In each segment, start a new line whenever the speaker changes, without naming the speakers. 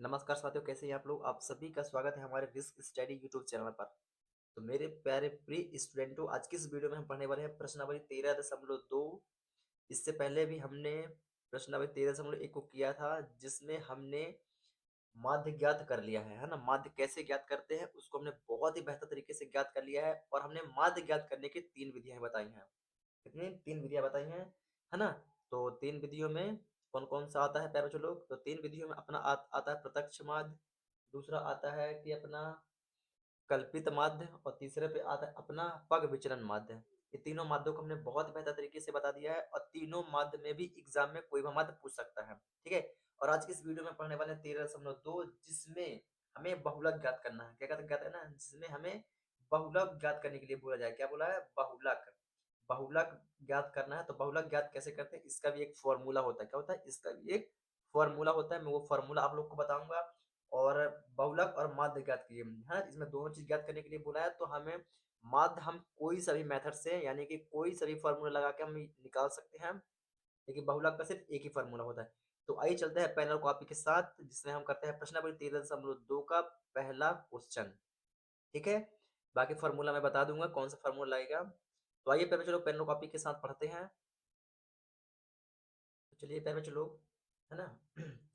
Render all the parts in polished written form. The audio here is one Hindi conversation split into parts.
नमस्कार साथियों, कैसे हैं आप लोग। आप सभी का स्वागत है हमारे रिस्क स्टडी यूट्यूब चैनल पर। तो मेरे प्यारे प्रिय स्टूडेंटों, आज की इस वीडियो में हम पढ़ने वाले हैं प्रश्नावली 13.2। इससे पहले भी हमने प्रश्नावली 13.1 को किया था, जिसमें हमने माध्य ज्ञात कर लिया है ना। माध्य कैसे ज्ञात करते हैं उसको हमने बहुत ही बेहतर तरीके से ज्ञात कर लिया है, और हमने माध्य ज्ञात करने की 3 विधियां बताई हैं। कितनी 3 विधियां बताई हैं, है ना। तो 3 विधियों में कौन कौन सा आता है प्यारे बच्चों लोग। तो 3 विधियों में अपना आता है प्रत्यक्ष माध्य, दूसरा आता है कि अपना कल्पित माध्य, और तीसरे पे आता है अपना पग विचलन माध्य। ये तीनों माध्यों को हमने बहुत बेहतर तरीके से बता दिया है, और तीनों माध्य में भी एग्जाम में कोई भी माध्य पूछ सकता है। ठीक है। और आज की इस वीडियो में पढ़ने वाले हैं 13.2, जिसमें हमें बहुलक ज्ञात करना है। क्या ज्ञात करना है, जिसमें हमें बहुलक ज्ञात करने के लिए बोला जाए। क्या बोला है, बहुलक। बहुलक ज्ञात करना है। तो बहुलक ज्ञात कैसे करते हैं, इसका भी एक फॉर्मूला होता है। क्या होता है, इसका भी एक फॉर्मूला होता है। मैं वो फॉर्मूला आप लोग को बताऊंगा। और बहुलक और माध्य ज्ञात कीजिए, है ना। इसमें दोनों चीज ज्ञात करने के लिए बोला है। तो हमें माध्य हम कोई सभी मेथड से, यानी कि कोई सभी फॉर्मूला लगा के हम निकाल सकते हैं, लेकिन बहुलक का सिर्फ एक ही फॉर्मूला होता है। तो आइए चलते हैं पैनल कॉपी के साथ, जिसमें हम करते हैं प्रश्नावली 13.2 का पहला क्वेश्चन। ठीक है। बाकी फॉर्मूला मैं बता दूंगा कौन सा फॉर्मूला लगेगा। तो आइए पहले चलो पेन और कॉपी के साथ पढ़ते हैं। तो चलिए पहले चलो, है ना।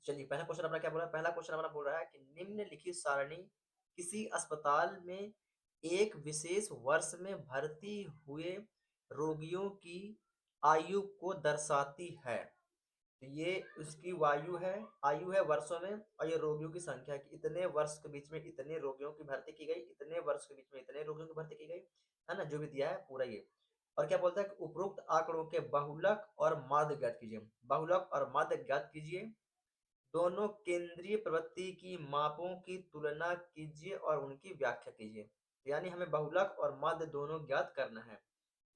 चलिए पहला क्वेश्चन अपना क्या बोल रहा है। पहला क्वेश्चन अपना बोल रहा है कि निम्नलिखित सारणी किसी अस्पताल में एक विशेष वर्ष में भर्ती हुए रोगियों की आयु को दर्शाती है। तो ये उसकी आयु है वर्षों में, और ये रोगियों की संख्या है कि इतने वर्ष के बीच में इतने रोगियों की भर्ती की गई, इतने वर्ष के बीच में इतने रोगियों की भर्ती की गई, है ना। जो भी दिया है पूरा ये। और क्या बोलता है कि उपरोक्त आंकड़ों के बहुलक और माध्य ज्ञात कीजिए। बहुलक और माध्य ज्ञात कीजिए। दोनों केंद्रीय प्रवृत्ति की मापों की तुलना कीजिए और उनकी व्याख्या कीजिए। यानी हमें बहुलक और माध्य दोनों ज्ञात करना है।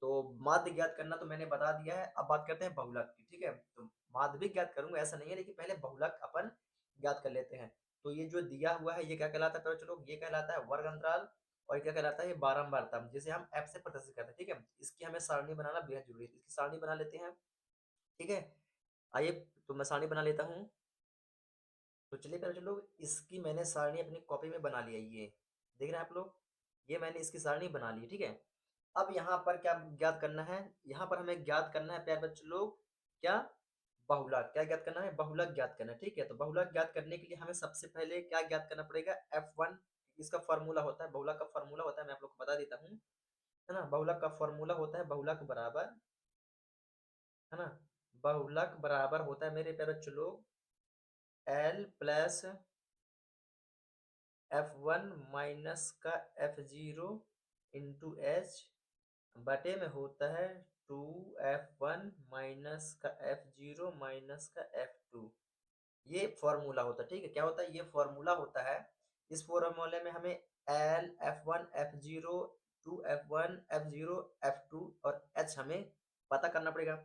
तो माध्य ज्ञात करना तो मैंने बता दिया है। अब बात करते हैं बहुलक की। ठीक है। तो माध्य भी ज्ञात करूंगा, ऐसा नहीं है, लेकिन पहले बहुलक अपन ज्ञात कर लेते हैं। तो ये जो दिया हुआ है ये क्या कहलाता है, चलो ये कहलाता है वर्ग अंतराल। और क्या कहलाता है, ये बारंबारता, जिसे हम एफ से प्रदर्शित करते हैं। ठीक है। इसकी हमें सारणी बनाना बेहद जरूरी है। इसकी सारणी बना लेते हैं। ठीक है। आइए, तो मैं सारणी बना लेता हूँ। तो चलिए पहले चलो, इसकी मैंने सारणी अपनी कॉपी में बना लिया। ये देख रहे हैं आप लोग, ये मैंने इसकी सारणी बना ली। ठीक है। अब यहाँ पर क्या ज्ञात करना है, यहाँ पर हमें ज्ञात करना है प्यारे बच्चे लोग, क्या, बहुलक। क्या ज्ञात करना है, बहुलक ज्ञात करना है। ठीक है। तो बहुलक ज्ञात करने के लिए हमें सबसे पहले क्या ज्ञात करना पड़ेगा, F1। इसका फॉर्मूला होता है, बहुलक का फॉर्मूला होता है, मैं आप लोग को बता देता हूँ, है ना। बहुलक का फॉर्मूला होता है, बहुलक बराबर, है ना, बहुलक बराबर होता है मेरे प्यारे बच्चे लोग L प्लस F1 माइनस का F0 इंटू एच, बटे में होता है 2F1 माइनस का F0 माइनस का F2। ये फॉर्मूला होता है। ठीक है। क्या होता है, ये फॉर्मूला होता है। इस फॉर्मूले में हमें L F1 F0, 2F1 F0 F2 और H हमें पता करना पड़ेगा।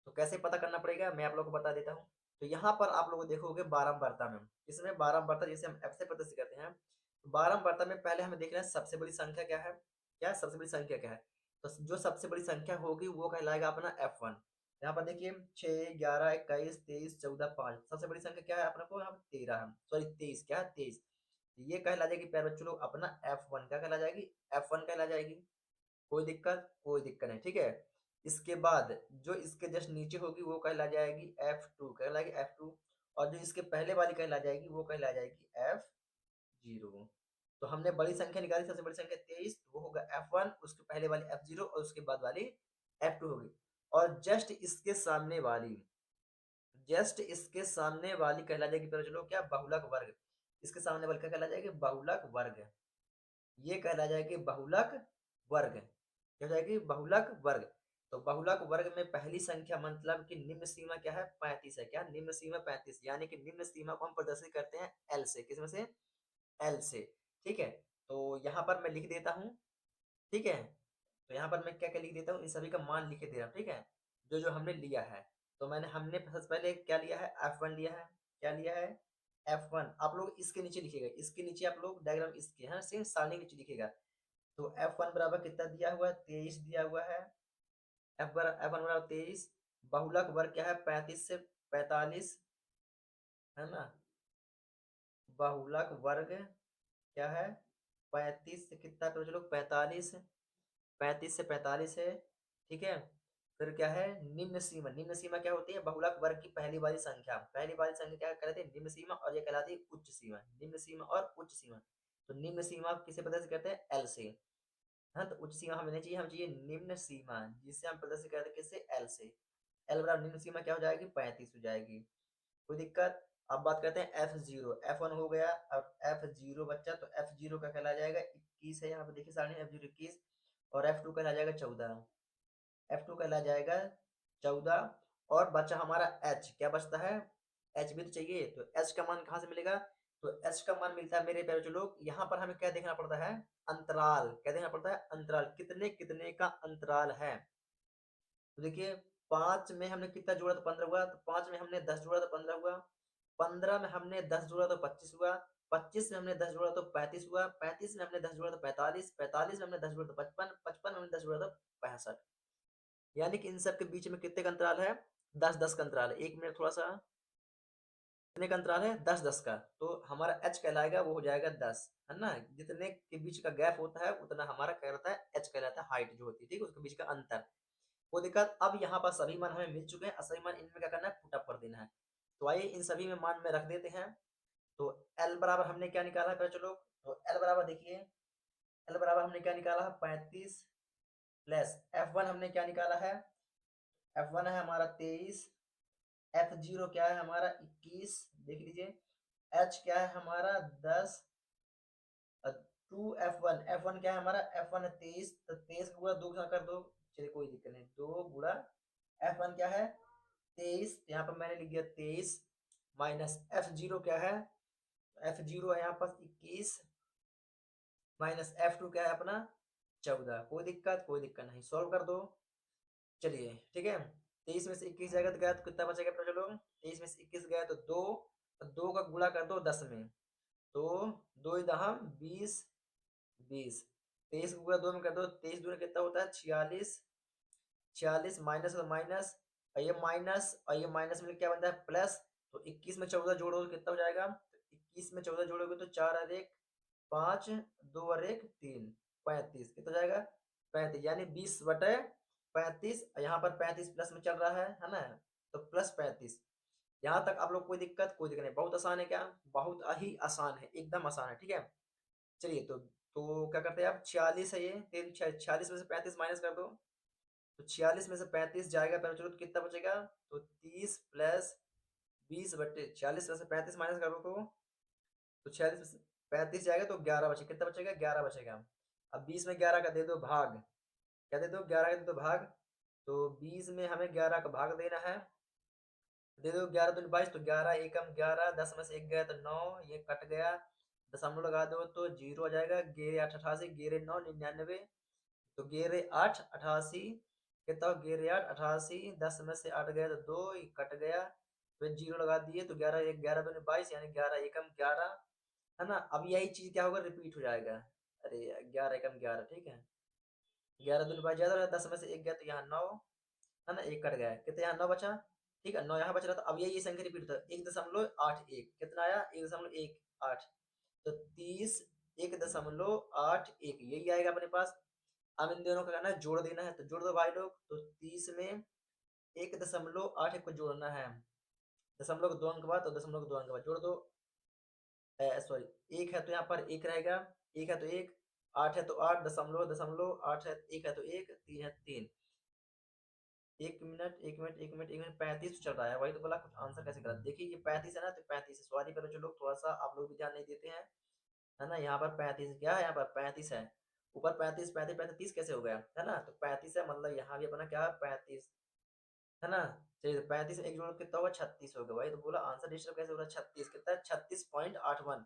तो कैसे पता करना पड़ेगा, मैं आप लोग को बता देता हूँ। तो यहाँ पर आप लोग देखोगे बारंबारता में, इसमें बारंबारता जैसे हम F से प्रदर्शित करते हैं, तो बारंबारता में पहले हमें देखना है सबसे बड़ी संख्या क्या है। क्या सबसे बड़ी संख्या क्या है, तो जो सबसे बड़ी संख्या होगी वो कहलाएगा अपना F1। यहाँ पर देखिए 6, 11, 21, 23, 14, 5, सबसे बड़ी संख्या क्या है अपने को, यहाँ 13 है, सॉरी 23, क्या है 23। ये कहला जाएगी प्यारे बच्चों लोग अपना F1। क्या कहला जाएगी, F1 कहला जाएगी। कोई दिक्कत, कोई दिक्कत नहीं। ठीक है। इसके बाद जो इसके जस्ट नीचे होगी वो कहला जाएगी F2, कहलाएगी F2। और जो इसके पहले वाली कहला जाएगी वो कहला जाएगी F0। तो हमने बड़ी संख्या निकाली, सबसे बड़ी संख्या 23, वो होगा F1, उसके पहले वाली F0 और उसके बाद वाली F2 होगी। और जस्ट इसके सामने वाली कहला जाएगी, पहले चलो क्या, बहुलक वर्ग। इसके सामने वाली क्या कहला जाएगी, बहुलक वर्ग। ये कहला जाएगी बहुलक वर्ग। क्या हो जाएगी, बहुलक वर्ग। तो बहुलक वर्ग में पहली संख्या मतलब कि निम्न सीमा क्या है, 35 है। क्या, निम्न सीमा 35, यानी कि निम्न सीमा को हम प्रदर्शित करते हैं L से। किसमें से, L से। ठीक है। तो यहाँ पर मैं लिख देता हूँ। ठीक है। तो यहाँ पर मैं क्या क्या लिख देता हूँ, इन सभी का मान लिख के दे रहा हूँ। ठीक है। जो जो हमने लिया है, तो हमने सबसे पहले क्या लिया है, F1 लिया है। क्या लिया है, F1। आप लोग इसके नीचे लिखिएगा, इसके नीचे आप लोग डायग्राम इसके, है सेम सारणी नीचे लिखिएगा। तो F1 बराबर कितना दिया हुआ है, 23 दिया हुआ है। F1 बराबर 23। बहुलक वर्ग क्या है, 35 से 45, है ना। बहुलक वर्ग क्या है 35 से कितना तो चलो 45, 35 से 45 है, ठीक है। फिर क्या है निम्न सीमा, निम्न सीमा क्या होती है बहुलक वर्ग की पहली वाली संख्या, पहली वाली संख्या क्या कहलाती है निम्न सीमा, और ये कहलाती है उच्च सीमा, निम्न सीमा और उच्च सीमा। तो निम्न सीमा किसे प्रदर्शित करते हैं एल से, हाँ तो उच्च सीमा हमें नहीं चाहिए, हम चाहिए निम्न सीमा जिसे हम प्रदर्शित करते हैं किससे एल से। एल बराबर निम्न सीमा क्या हो जाएगी 35 हो जाएगी, कोई दिक्कत। अब बात करते हैं एफ जीरो, एफ वन हो गया, अब एफ जीरो बच्चा, तो एफ जीरो का कहला जाएगा 21 है, यहाँ पे देखिए सारणी एफ जीरो 21, और एफ टू कहला जाएगा 14, एफ टू कहला जाएगा 14। और बचा हमारा एच, क्या बचता है एच भी तो चाहिए, तो एच का मान कहाँ से मिलेगा, तो एच का मान मिलता है मेरे प्यारे लोग, यहाँ पर हमें क्या देखना पड़ता है अंतराल, क्या देखना पड़ता है अंतराल, कितने कितने का अंतराल है। तो देखिए 5 में हमने कितना जोड़ा तो 15 हुआ, तो 5 में हमने 10 जोड़ा तो 15 हुआ, 15 में हमने 10 जोड़ा तो 25 हुआ, 25 में हमने 10 जोड़ा तो 35 हुआ, 35 में हमने 10 जोड़ा तो 45, 45 में हमने 10 जोड़ा तो 55, 55 में हमने 10 जोड़ा तो 65। यानी कि इन सब के बीच में कितने का अंतराल है 10-10 का अंतराल है। एक मिनट थोड़ा सा, कितने का अंतराल है 10-10 का, तो हमारा एच कहलाएगा वो हो जाएगा 10, है ना। जितने के बीच का गैप होता है उतना हमारा क्या रहता है एच कहलाता है, हाइट जो होती है, ठीक है, उसके बीच का अंतर। कोई दिक्कत। अब यहाँ पर सभी मान हमें मिल चुके हैं, सभी मान इनमें क्या करना है पुट अप कर देना है। तो आइए इन सभी में मान में रख देते हैं। तो एल बराबर हमने क्या निकाला है पहले चलो, तो एल बराबर देखिए, एल बराबर हमने क्या निकाला है 35 प्लस एफ वन हमने क्या निकाला है, एफ वन है हमारा 23, एफ जीरो क्या है हमारा 21, देख लीजिए, एच क्या है हमारा 10, टू एफ वन क्या है हमारा एफ वन है 23, तो 23 का गुणा 2 के साथ कर दो, चलिए कोई दिक्कत नहीं, 2 गुणा एफ वन क्या है 23, यहाँ पर मैंने लिख दिया 23, माइनस एफ जीरो क्या है, एफ जीरो है यहाँ पर 21, माइनस एफ टू क्या है अपना 14, कोई दिक्कत, कोई दिक्कत नहीं, सॉल्व कर दो। चलिए ठीक है, 23 में से 21 जाएगा तो गया तो कितना बचेगा पता चलो, 23 में से 21 गया तो 2, तो 2 का गुणा कर दो 10 में, तो 2 दहम 20, 20, 23 को गुणा 2 में कर दो, 23 दूनी कितना होता है 46, 46 माइनस और माइनस, और ये माइनस में क्या बनता है प्लस, तो 21 में 14 जोड़ो तो कितना हो जाएगा, तो 21 में 14 जोड़ोगे तो 4 और 1 5, 2 और 1 3, 35 कितना हो जाएगा 35, यानी 20/35, यहाँ पर 35 प्लस में चल रहा है ना, तो प्लस 35। यहाँ तक आप लोग कोई दिक्कत, कोई दिक्कत नहीं, बहुत आसान है, क्या बहुत ही आसान है, एकदम आसान है, ठीक है। चलिए तो क्या करते हैं आप 46 है ये, 46 में से 35 माइनस कर दो, तो 46 में से 35 जाएगा पहले चलो तो कितना बचेगा, तो 30 प्लस 20/46 में से 35 माइनस करो तो 46 में से 35 जाएगा तो 11 बचेगा, कितना बचेगा 11 बचेगा। अब 20 में 11 का दे दो भाग, क्या दे दो 11 का दे दो भाग, तो 20 में हमें 11 का भाग देना है, दे दो 11 दूनी 22, तो 11 एकम 11, 10 में से 1 गया तो 9, ये कट गया, दशमलव लगा दो तो 0 आ जाएगा, गेरे 8 88, गेरे 9 99, तो गेरे 8 88, कितना हो गेरे 8 88, 10 में से 8 गया तो 2, ये कट गया, फिर 0 लगा दिए तो 11 1 11 दूनी 22, यानी 11 एकम 11, है ना। अब यही चीज क्या होगा रिपीट हो जाएगा, अरे 11 एकम 11, ठीक है, 11 दूनी 22 ज्यादा, 10 में से 1 गया तो यहाँ 9, है ना, एक कट गया कितना यहाँ 9 बचा, ठीक है 9 यहाँ बच रहा था। अब ये संख्या रिपीट होता है 1.81, कितना आया 1.18, तो 30 1.81 यही आएगा अपने पास। अब इन दोनों का करना है जोड़ देना है, तो जोड़ दो भाई लोग, तो 30 में 1.81 को जोड़ना है, दशमलव 2 अंक बाद, तो दशमलव 2 अंक बाद जोड़ दो, सॉरी एक है तो यहाँ पर एक रहेगा, एक है तो एक, 8 है तो 8, दशमलव दशमलव 8 है, एक है तो एक, 3 है 3, एक मिनट एक मिनट एक मिनट एक मिनट 35 चल रहा है, वही तो बोला कुछ आंसर कैसे गलत, देखिए ये 35 है ना, तो 35 है, सॉरी करो जो लोग थोड़ा सा आप लोग भी ध्यान नहीं देते हैं, है ना। यहाँ पर 35 क्या है, यहाँ पर 35 है, ऊपर 35 35 35 कैसे हो गया, है ना, तो 35 है, मतलब यहाँ भी अपना क्या है 35, है ना। चलिए तो 35 एक जोड़ कितना होगा 36 होगा, वही तो बोला आंसर डिस्टर्ब कैसे हो रहा है 36 कितना है 36.81,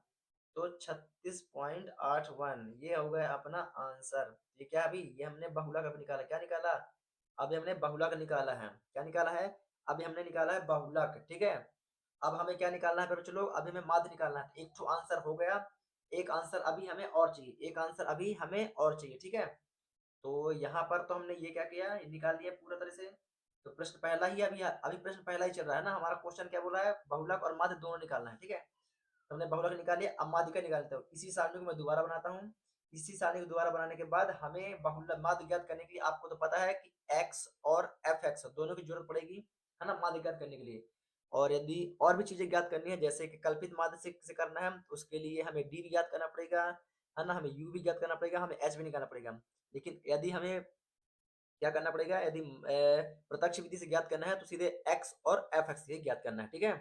तो 36.81 ये हो गया अपना आंसर। ये क्या अभी ये हमने बहुलक अभी निकाला, क्या निकाला अभी हमने बहुलक निकाला है, क्या निकाला है अभी हमने निकाला है बहुलक, ठीक है। अब हमें क्या निकालना है बच्चों लोग, अभी हमें माध्य निकालना है, एक तो आंसर हो गया, एक आंसर अभी हमें और चाहिए, एक आंसर अभी हमें और चाहिए, ठीक है। तो यहाँ पर तो हमने ये क्या किया निकाल दिया पूरा तरह से, तो प्रश्न पहला ही अभी अभी प्रश्न पहला ही चल रहा है ना, हमारा क्वेश्चन क्या बोला है बहुलक और माध्य दोनों निकालना है, ठीक है। तो हमने बहुलक निकाली, अब माध्यिका निकालते हो। इसी सारणी को मैं दोबारा बनाता हूँ। इसी सारणी को दोबारा बनाने के बाद हमें बहुलक माध्य ज्ञात करने के लिए आपको तो पता है कि x और fx दोनों की जरूरत पड़ेगी, है ना, माध्य ज्ञात करने के लिए। और यदि और भी चीजें ज्ञात करनी है, जैसे कि कल्पित माध्य से करना है, तो उसके लिए हमें d भी ज्ञात करना पड़ेगा, है ना, हमें u भी ज्ञात करना पड़ेगा, हमें h भी निकालना पड़ेगा। लेकिन यदि हमें क्या करना पड़ेगा, यदि प्रत्यक्ष विधि से ज्ञात करना है तो सीधे x और fx से ज्ञात करना है, ठीक है।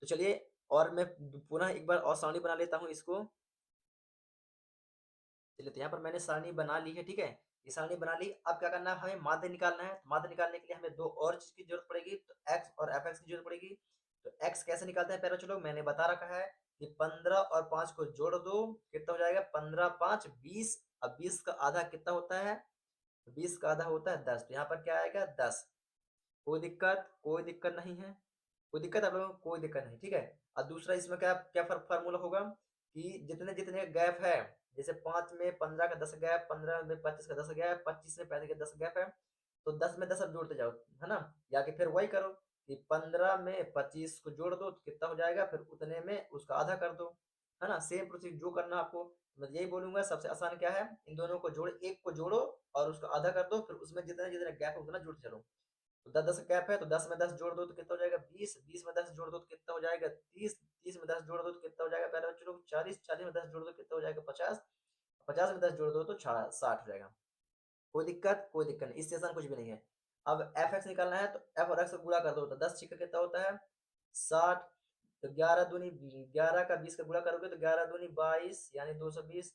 तो चलिए, और मैं पुनः एक बार और सारणी बना लेता हूँ इसको। चलिए, तो यहाँ पर मैंने सारणी बना ली है, ठीक है। ये सारणी बना ली, अब क्या करना है, हमें माध्य निकालना है। तो माध्य निकालने के लिए हमें दो और चीज की जरूरत पड़ेगी, तो x और fx की जरूरत पड़ेगी। तो x कैसे निकालते हैं, पहले चलो मैंने बता रखा है कि 15 और 5 को जोड़ दो, कितना हो जाएगा, 15 5 20। अब 20 का आधा कितना होता है, 20 का आधा होता है 10। तो यहाँ पर क्या आएगा, 10। कोई दिक्कत, कोई दिक्कत नहीं है, कोई दिक्कत आप लोगों को, कोई दिक्कत नहीं, ठीक है। और दूसरा इसमें क्या क्या फार्मूला होगा कि जितने जितने गैप है, जैसे 5 में 15 का 10 गैप, 15 में 25 का 10 गैप, 25 में 35 का 10 गैप है, तो 10 में 10 अब जोड़ते जाओ, है ना। या कि फिर वही करो कि 15 में 25 को जोड़ दो तो कितना हो जाएगा, फिर उतने में उसका आधा कर दो, है ना। सेम प्रोसीजर जो करना आपको, मैं यही बोलूंगा सबसे आसान क्या है, इन दोनों को जोड़, एक को जोड़ो और उसका आधा कर दो, फिर उसमें जितने जितने गैप है उतना जोड़ते चलो। तो 10 10 कैप है, तो 10 में 10 जोड़ दो तो कितना हो जाएगा, 20। 20 में 10 जोड़ दो तो कितना हो जाएगा, 30। 30 में 10 जोड़ दो तो कितना हो जाएगा, पहले बच्चों लोग 40। 40 में 10 जोड़ दो तो कितना हो जाएगा, 50। 50 में 10 जोड़ दो तो 60 हो जाएगा। कोई दिक्कत, कोई दिक्कत नहीं, इससे आसान कुछ भी नहीं है। अब एफ एक्स निकालना है, तो एफ और एक्स को गुणा कर दो, तो 10 छिक्का कितना होता है, 60। तो 11 दूनी 11 का 20 का गुणा करोगे तो 11 दूनी 22 यानी 220।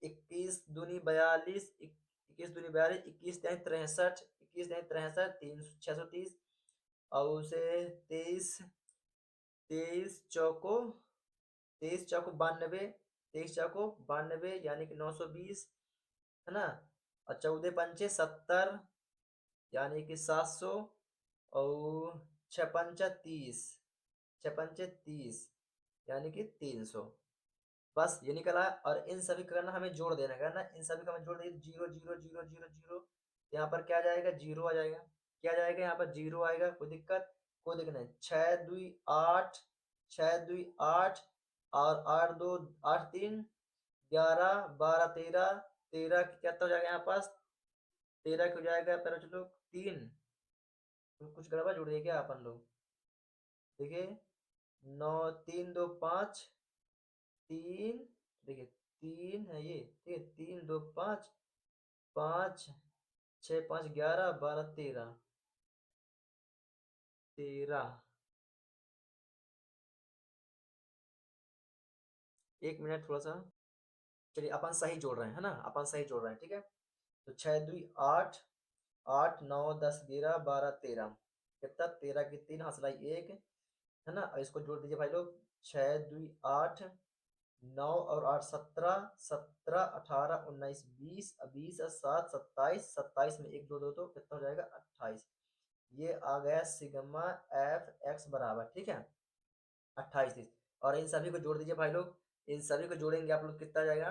21 दूनी 42, 21 दूनी 42, 21 यानी 63, 21 यानी 63, 630। और उसे 23, 23 चौको, 23 चौको 92, 23 चौको 92 यानी कि 920, है ना। और 14 पंचे 70 यानी कि 700। और 6 पंचा 30, 6 पंचे 30 यानी कि 300। बस ये निकला। और इन सभी का करना हमें जोड़ देना, करना इन सभी का हमें जोड़ देना, 0 0 0 0 0। यहाँ पर क्या जाएगा, 0 आ जाएगा। क्या जाएगा, यहाँ पर 0 आएगा, कोई दिक्कत, कोई दिक्कत नहीं। 6 2 8, 6 2 8 और 8 2 8 3 11 12 13। 13 क्या हो जाएगा यहाँ पास, 13 हो जाएगा, पहले चलो 3। कुछ गड़बड़ जोड़ दिए क्या अपन लोग, देखिए। 9 3 2 5 3, देखिए 3 है ये, ठीक है, 3 2 5, 5 6 5 11 12 13, 13। 1 मिनट थोड़ा सा, चलिए अपन सही जोड़ रहे हैं, है ना, अपन सही जोड़ रहे हैं, ठीक है। तो 6 2 8, 8 9 10 11 12 13, कितना, 13 की 3 हंसलाई 1, है ना। और इसको जोड़ दीजिए भाई लोग, 6 2 8, 9 और 8 17, 17 18 19 20, 20 और 7 27, 27 में 1 जोड़ दो तो कितना हो जाएगा, 28। ये आ गया सिग्मा एफ एक्स बराबर, ठीक है, 28 30। और इन सभी को जोड़ दीजिए भाई लोग, इन सभी को जोड़ेंगे आप लोग, कितना जाएगा,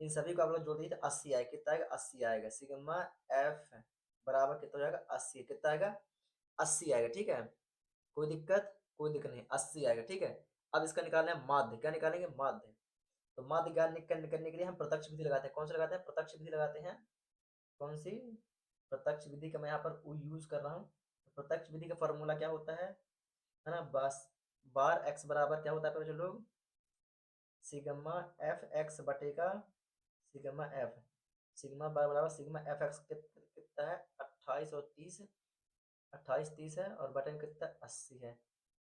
इन सभी को आप लोग जोड़ दीजिए तो 80 आएगा, कितना आएगा, 80 आएगा। सिग्मा एफ बराबर कितना हो जाएगा, 80, कितना आएगा, 80 आएगा, ठीक है। कोई दिक्कत, कोई दिक्कत नहीं, 80 आएगा, ठीक है। अब इसका निकालना है माध्य, क्या निकालेंगे, माध्य। तो माध्य ज्ञान करने के लिए हम प्रत्यक्ष विधि लगाते हैं, कौन सी लगाते हैं, प्रत्यक्ष विधि लगाते हैं। कौन सी, प्रत्यक्ष विधि का मैं यहाँ पर यूज कर रहा हूँ। तो प्रत्यक्ष विधि का फॉर्मूला क्या होता है ना, बस बार एक्स बराबर क्या होता है, पहले लोग, सिग्मा एफ एक्स बटेगा सिग्मा एफ। सिग्मा बार बराबर सिग्मा एफ एक्स कितना है, 28 और 30, 28 30 है, और बटे में कितना, 80 है।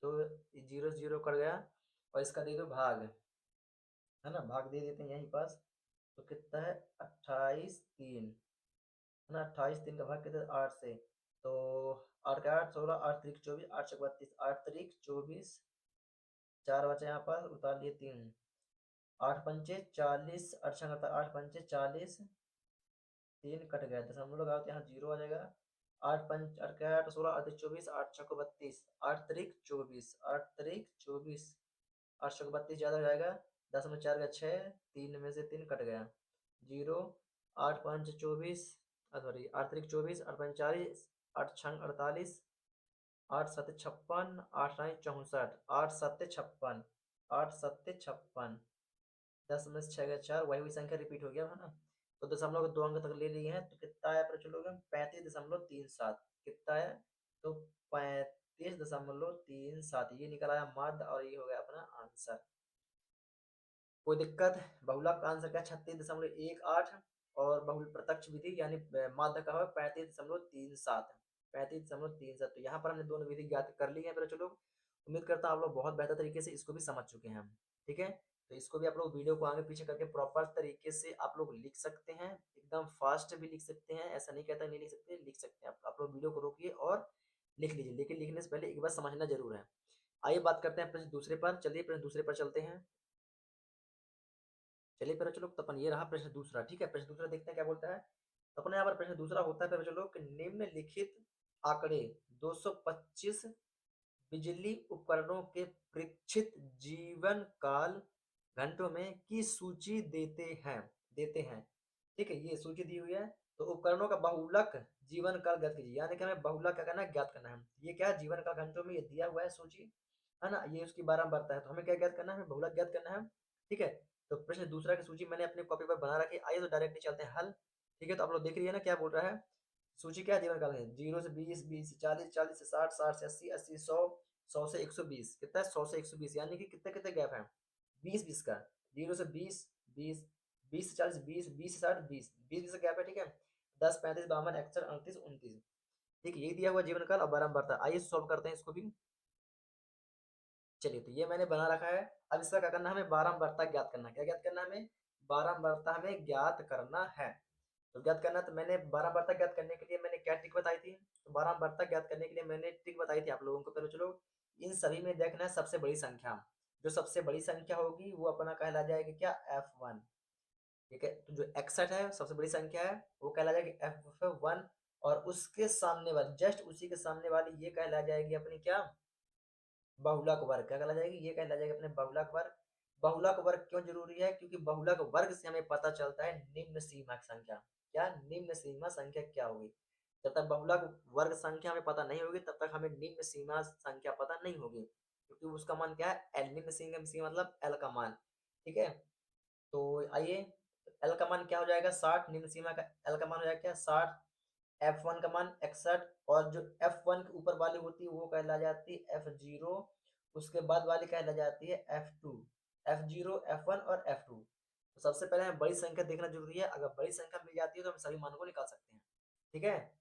तो 0 0 कर गया, और इसका दे दो भाग, है ना, भाग दे देते हैं यहीं पास। तो कितना है, 28 3, है ना। 28 3 का भाग कितना, 8 से। तो 8 का 8 16, 8 3 24, 8 6 32, 8 3 24, 4 बचे यहाँ पर, उतार लिए 3। 8 पंचे 40, 8 छंग 8 पंचे 40, 3 कट गया, दशमलव लगाओ तो यहाँ 0 आ जाएगा। 8 पंच 8 का 8 16, 8 24, 8 6 32, 8 3 24, 8 3 24, 8 6 32 ज़्यादा हो जाएगा। 10 में 4 का 6, 3 में से 3 कट गया, 0। 8 5 24, सॉरी 8 3 24, 8 5 40, 8 छंग 48, 8 7 56, 8 9 64, 8 7 56, 8 सत्ते 56, 10 में से 6 गए 4, वही वही संख्या रिपीट हो गया है ना। तो दशमलव के 2 अंक तक ले लिए हैं, तो कितना आया प्रश्न लोग, 35.37 कितना है, तो 35.37 ये निकल आया माध्य, और ये हो गया अपना आंसर। कोई दिक्कत? बहुलक का आंसर क्या 36.18, और बहुल प्रत्यक्ष विधि यानी माध्य का है 35.37, 35.37। तो यहाँ पर हमने दोनों विधि ज्ञात कर ली है मेरे चलो। उम्मीद करता हूँ आप लोग बहुत बेहतर तरीके से इसको भी समझ चुके हैं। ठीक है, तो इसको भी आप लोग वीडियो को आगे पीछे करके प्रॉपर तरीके से आप लोग लिख सकते हैं, एकदम फास्ट भी लिख सकते हैं, ऐसा नहीं कहता नहीं लिख सकते, लिख सकते हैं आप लोग वीडियो को रोकिए और लिख लीजिए, लेकिन लिखने से पहले एक बार समझना जरूर है। आइए बात करते हैं प्रश्न दूसरे पर, चलिए प्रश्न दूसरे पर चलते हैं। चलिए फिर चलो, तो अपन ये रहा प्रश्न दूसरा। ठीक है, प्रश्न दूसरा देखते हैं क्या बोलता है। तो अपने यहाँ पर प्रश्न दूसरा होता है फिर चलो कि निम्नलिखित आंकड़े 225 बिजली उपकरणों के प्रेक्षित जीवन काल घंटों में की सूची देते हैं। ठीक है, ये सूची दी हुई है। तो उपकरणों का बहुलक जीवन काल ज्ञात कीजिए, यानी कि हमें बहुलक क्या करना है, ज्ञात करना है। ये क्या है, जीवन काल घंटों में ये दिया हुआ है सूची, है ना, ये उसकी 12 बढ़ता है, तो हमें क्या ज्ञात करना है, हमें बहुलक ज्ञात करना है। ठीक है, तो प्रश्न दूसरा की सूची मैंने अपने कॉपी पर बना रखी है, आइए तो डायरेक्टली चलते हैं हल। ठीक है, तो आप लोग देख रही है ना क्या बोल रहा है, सूची क्या है जीवन काल में, 0 से 20, 20 से 40, 40 से 60, 60 से 80, 80 100, 100 से 120, कितना है 100 से 120, यानी कि कितने कितने गैप है, 20 20 का, 0 से 20 20, 20 से 40 20, 20 से 60 20, 20 20 का गैप है। ठीक है, 10 35 52 61 38 29। ठीक है, यही दिया हुआ जीवन काल, अब बारह बढ़ता है। आइए सॉल्व करते हैं इसको भी। चलिए, तो ये मैंने बना रखा है। अब इसका क्या करना है, हमें बारंबारता ज्ञात करना है। क्या ज्ञात करना है हमें, बारंबारता हमें ज्ञात करना है। तो ज्ञात करना, तो मैंने बारंबारता ज्ञात करने के लिए मैंने क्या ट्रिक बताई थी, तो बारंबारता ज्ञात करने के लिए मैंने ट्रिक बताई थी आप लोगों को। पहले चलो, इन सभी में देखना है सबसे बड़ी संख्या, जो सबसे बड़ी संख्या होगी वो अपना कहला जाएगी क्या, F1। ठीक है, तो जो 61 है सबसे बड़ी संख्या है, वो कहला जाएगी F1, और उसके सामने वाली, जस्ट उसी के सामने वाली ये कहला जाएगी अपनी क्या, बहुलक वर्ग। क्या कहला जाएगी, ये कहला जाएगी अपने बहुलक वर्ग। बहुलक वर्ग क्यों जरूरी है, क्योंकि बहुलक वर्ग से हमें पता चलता है निम्न सीमा की संख्या। क्या, निम्न सीमा संख्या क्या होगी। जब तक बहुलक वर्ग संख्या हमें पता नहीं होगी, तब तक हमें निम्न सीमा संख्या पता नहीं होगी, क्योंकि उसका मान क्या है, एल, निम्न सीमा मतलब एल का मान। ठीक है, तो आइए, एल का मान क्या हो जाएगा 60, निम्न सीमा का एल का मान हो जाएगा क्या 60, F1 का मान 61, और जो F1 के ऊपर वाली होती है वो कहला जाती है F0, उसके बाद वाली कहला जाती है F2। F0, F1 और F2। तो सबसे पहले हमें बड़ी संख्या देखना जरूरी है, अगर बड़ी संख्या मिल जाती है तो हम सभी मानों को निकाल सकते हैं। ठीक है,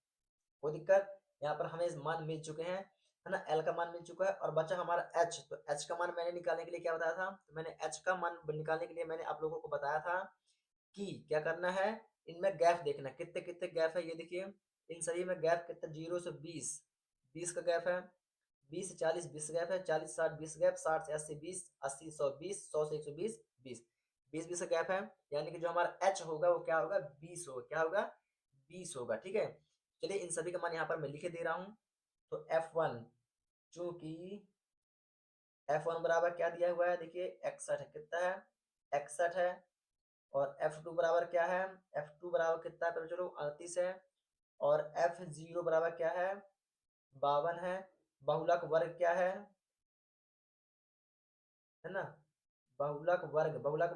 कोई दिक्कत? यहाँ पर हमें मान मिल चुके हैं, है ना, L का मान मिल चुका है, और बचा हमारा H। तो H का मान मैंने निकालने के लिए क्या बताया था, तो मैंने H का मान निकालने के लिए मैंने आप लोगों को बताया था कि क्या करना है, इनमें गैप देखना, कितने कितने गैप है, ये देखिए इन सभी में गैप कितना, 0 से 20 20 का गैप है, 20 से 40 20 गैप है, 40 60 20 गैप, 60 से 80 20, 80 100 20, 100 से 120 20, 20 20 का गैप है, यानी कि जो हमारा एच होगा वो क्या होगा, 20 होगा। क्या होगा, 20 होगा। ठीक है, चलिए इन सभी का मान यहाँ पर मैं लिखे दे रहा हूँ। तो F1, चूंकि F1 बराबर क्या दिया हुआ है, देखिए 61 है, कितना है 61 है, और F2 बराबर क्या है, F2 बराबर कितना है, पहले चलो 38 है, और F0 बराबर क्या है, 52 है। बहुलक वर्ग क्या है ना, बहुलक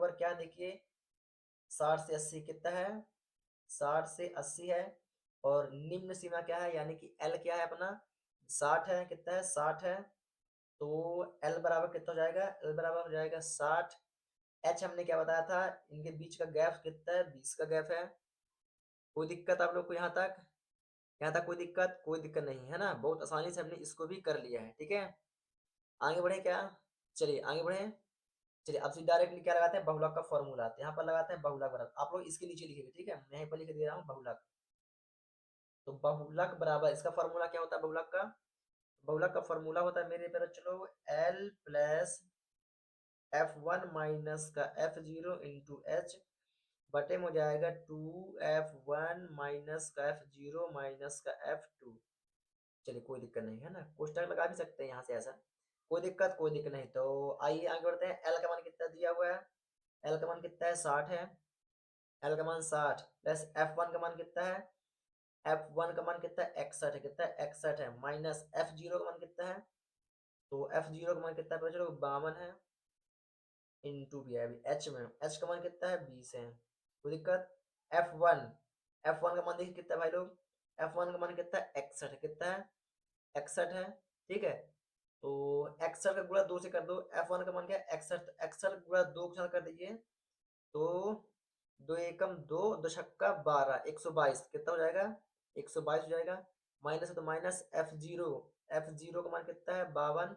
वर्ग क्या है, देखिए 60 से 80 कितना है, 60 से 80 है, और निम्न सीमा क्या है, यानी कि L क्या है अपना, 60 है, कितना है 60 है। तो L बराबर कितना हो जाएगा, L बराबर हो जाएगा 60। H हमने क्या बताया था, इनके बीच का गैप कितना है, 20 का गैप है। कोई दिक्कत आप लोग को यहाँ तक, यहाँ तक कोई दिक्कत, कोई दिक्कत नहीं है ना, बहुत आसानी से हमने इसको भी कर लिया है। ठीक है, आगे बढ़े क्या, चलिए आगे बढ़े। चलिए अब से डायरेक्टली क्या लगाते हैं, बहुलक का फॉर्मूला आते हैं, यहाँ पर लगाते हैं बहुलक बराबर, आप लोग इसके नीचे लिखेंगे। ठीक है, मैं यहाँ पर लिख दे रहा हूँ बहुलक। तो बहुलक बराबर, इसका फॉर्मूला क्या होता है बहुलक का, बहुलक का फॉर्मूला होता है मेरे पे चलो, L प्लस F1 माइनस का F0 इंटू एच, बटे में हो जाएगा 2F1 माइनस का F0 माइनस का F2। चलिए कोई दिक्कत नहीं है ना, कोष्टक लगा भी सकते हैं यहाँ से ऐसा, कोई दिक्कत नहीं। तो आइए आगे बढ़ते हैं। एल का मान कितना दिया हुआ है, एल का मान कितना है 60 है, एल का मान 60 प्लस F1 का मान कितना है, F1 का मान कितना है 61 है, कितना है 61 है, माइनस F0 का मान कितना है, तो F0 का मान कितना है, चलो 52 है, इंटू भी है अभी एच में, एच का मान कितना है 20 है, कोई दिक्कत। F1, F1 का मान देखिए कितना है भाई लोग, F1 का मान कितना है 61 है, कितना है 61 है, ठीक है। तो 61 का गुणा 2 से कर दो, F1 का मान क्या है 61, 61 गुणा 2 के साथ कर दीजिए, तो दो एकम दो, दो छक्का 12, 122 कितना हो जाएगा 122 हो जाएगा। माइनस है तो माइनस F0, F0 का मान कितना है 52,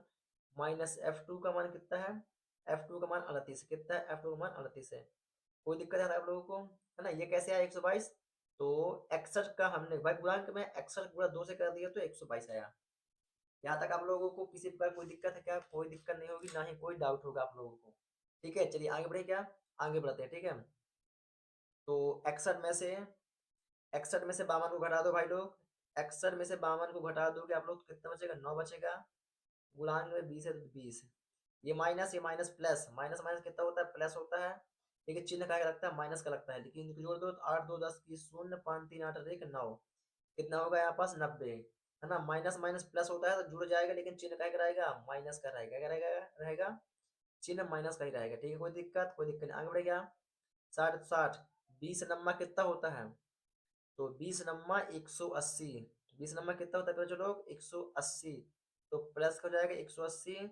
माइनस F2 का मान कितना है, F2 का मान 38, कितना है F2 का मान 38 है। कोई दिक्कत है आप लोगों को, है ना, ये कैसे आया 122, तो 61 का हमने भाई गुणांक में 61 गुणा 2 से कर दिया तो 122 आया। यहाँ तक आप लोगों को किसी प्रकार कोई दिक्कत है क्या, कोई दिक्कत नहीं होगी, ना ही कोई डाउट होगा आप लोगों को, ठीक है। चलिए आगे बढ़े क्या, आगे बढ़ते हैं, ठीक है। तो 61 को घटा दो भाई लोग, 61 में से 52 को घटा दोगे आप लोग तो कितना बचेगा 9 बचेगा, गुणांक में 20 है तो 20, ये माइनस प्लस, माइनस माइनस कितना होता है प्लस होता है, ठीक है, चिन्ह का लगता है माइनस का लगता है, लेकिन इनको जोड़ दो तो 8 2 10 की 0 5 3 8 1 9, कितना होगा यहाँ पास 90, है ना, माइनस माइनस प्लस होता है तो जुड़ जाएगा, लेकिन चिन्ह का रहेगा माइनस का रहेगा, क्या रहेगा रहेगा चिन्ह माइनस का ही रहेगा, ठीक है, कोई दिक्कत नहीं, आगे बढ़े क्या, 60 60, 20 नम्मा कितना होता है, तो 20 नम्मा 180, 20 नम्मा कितना होता है बच्चों लोग 180, तो प्लस हो जाएगा 180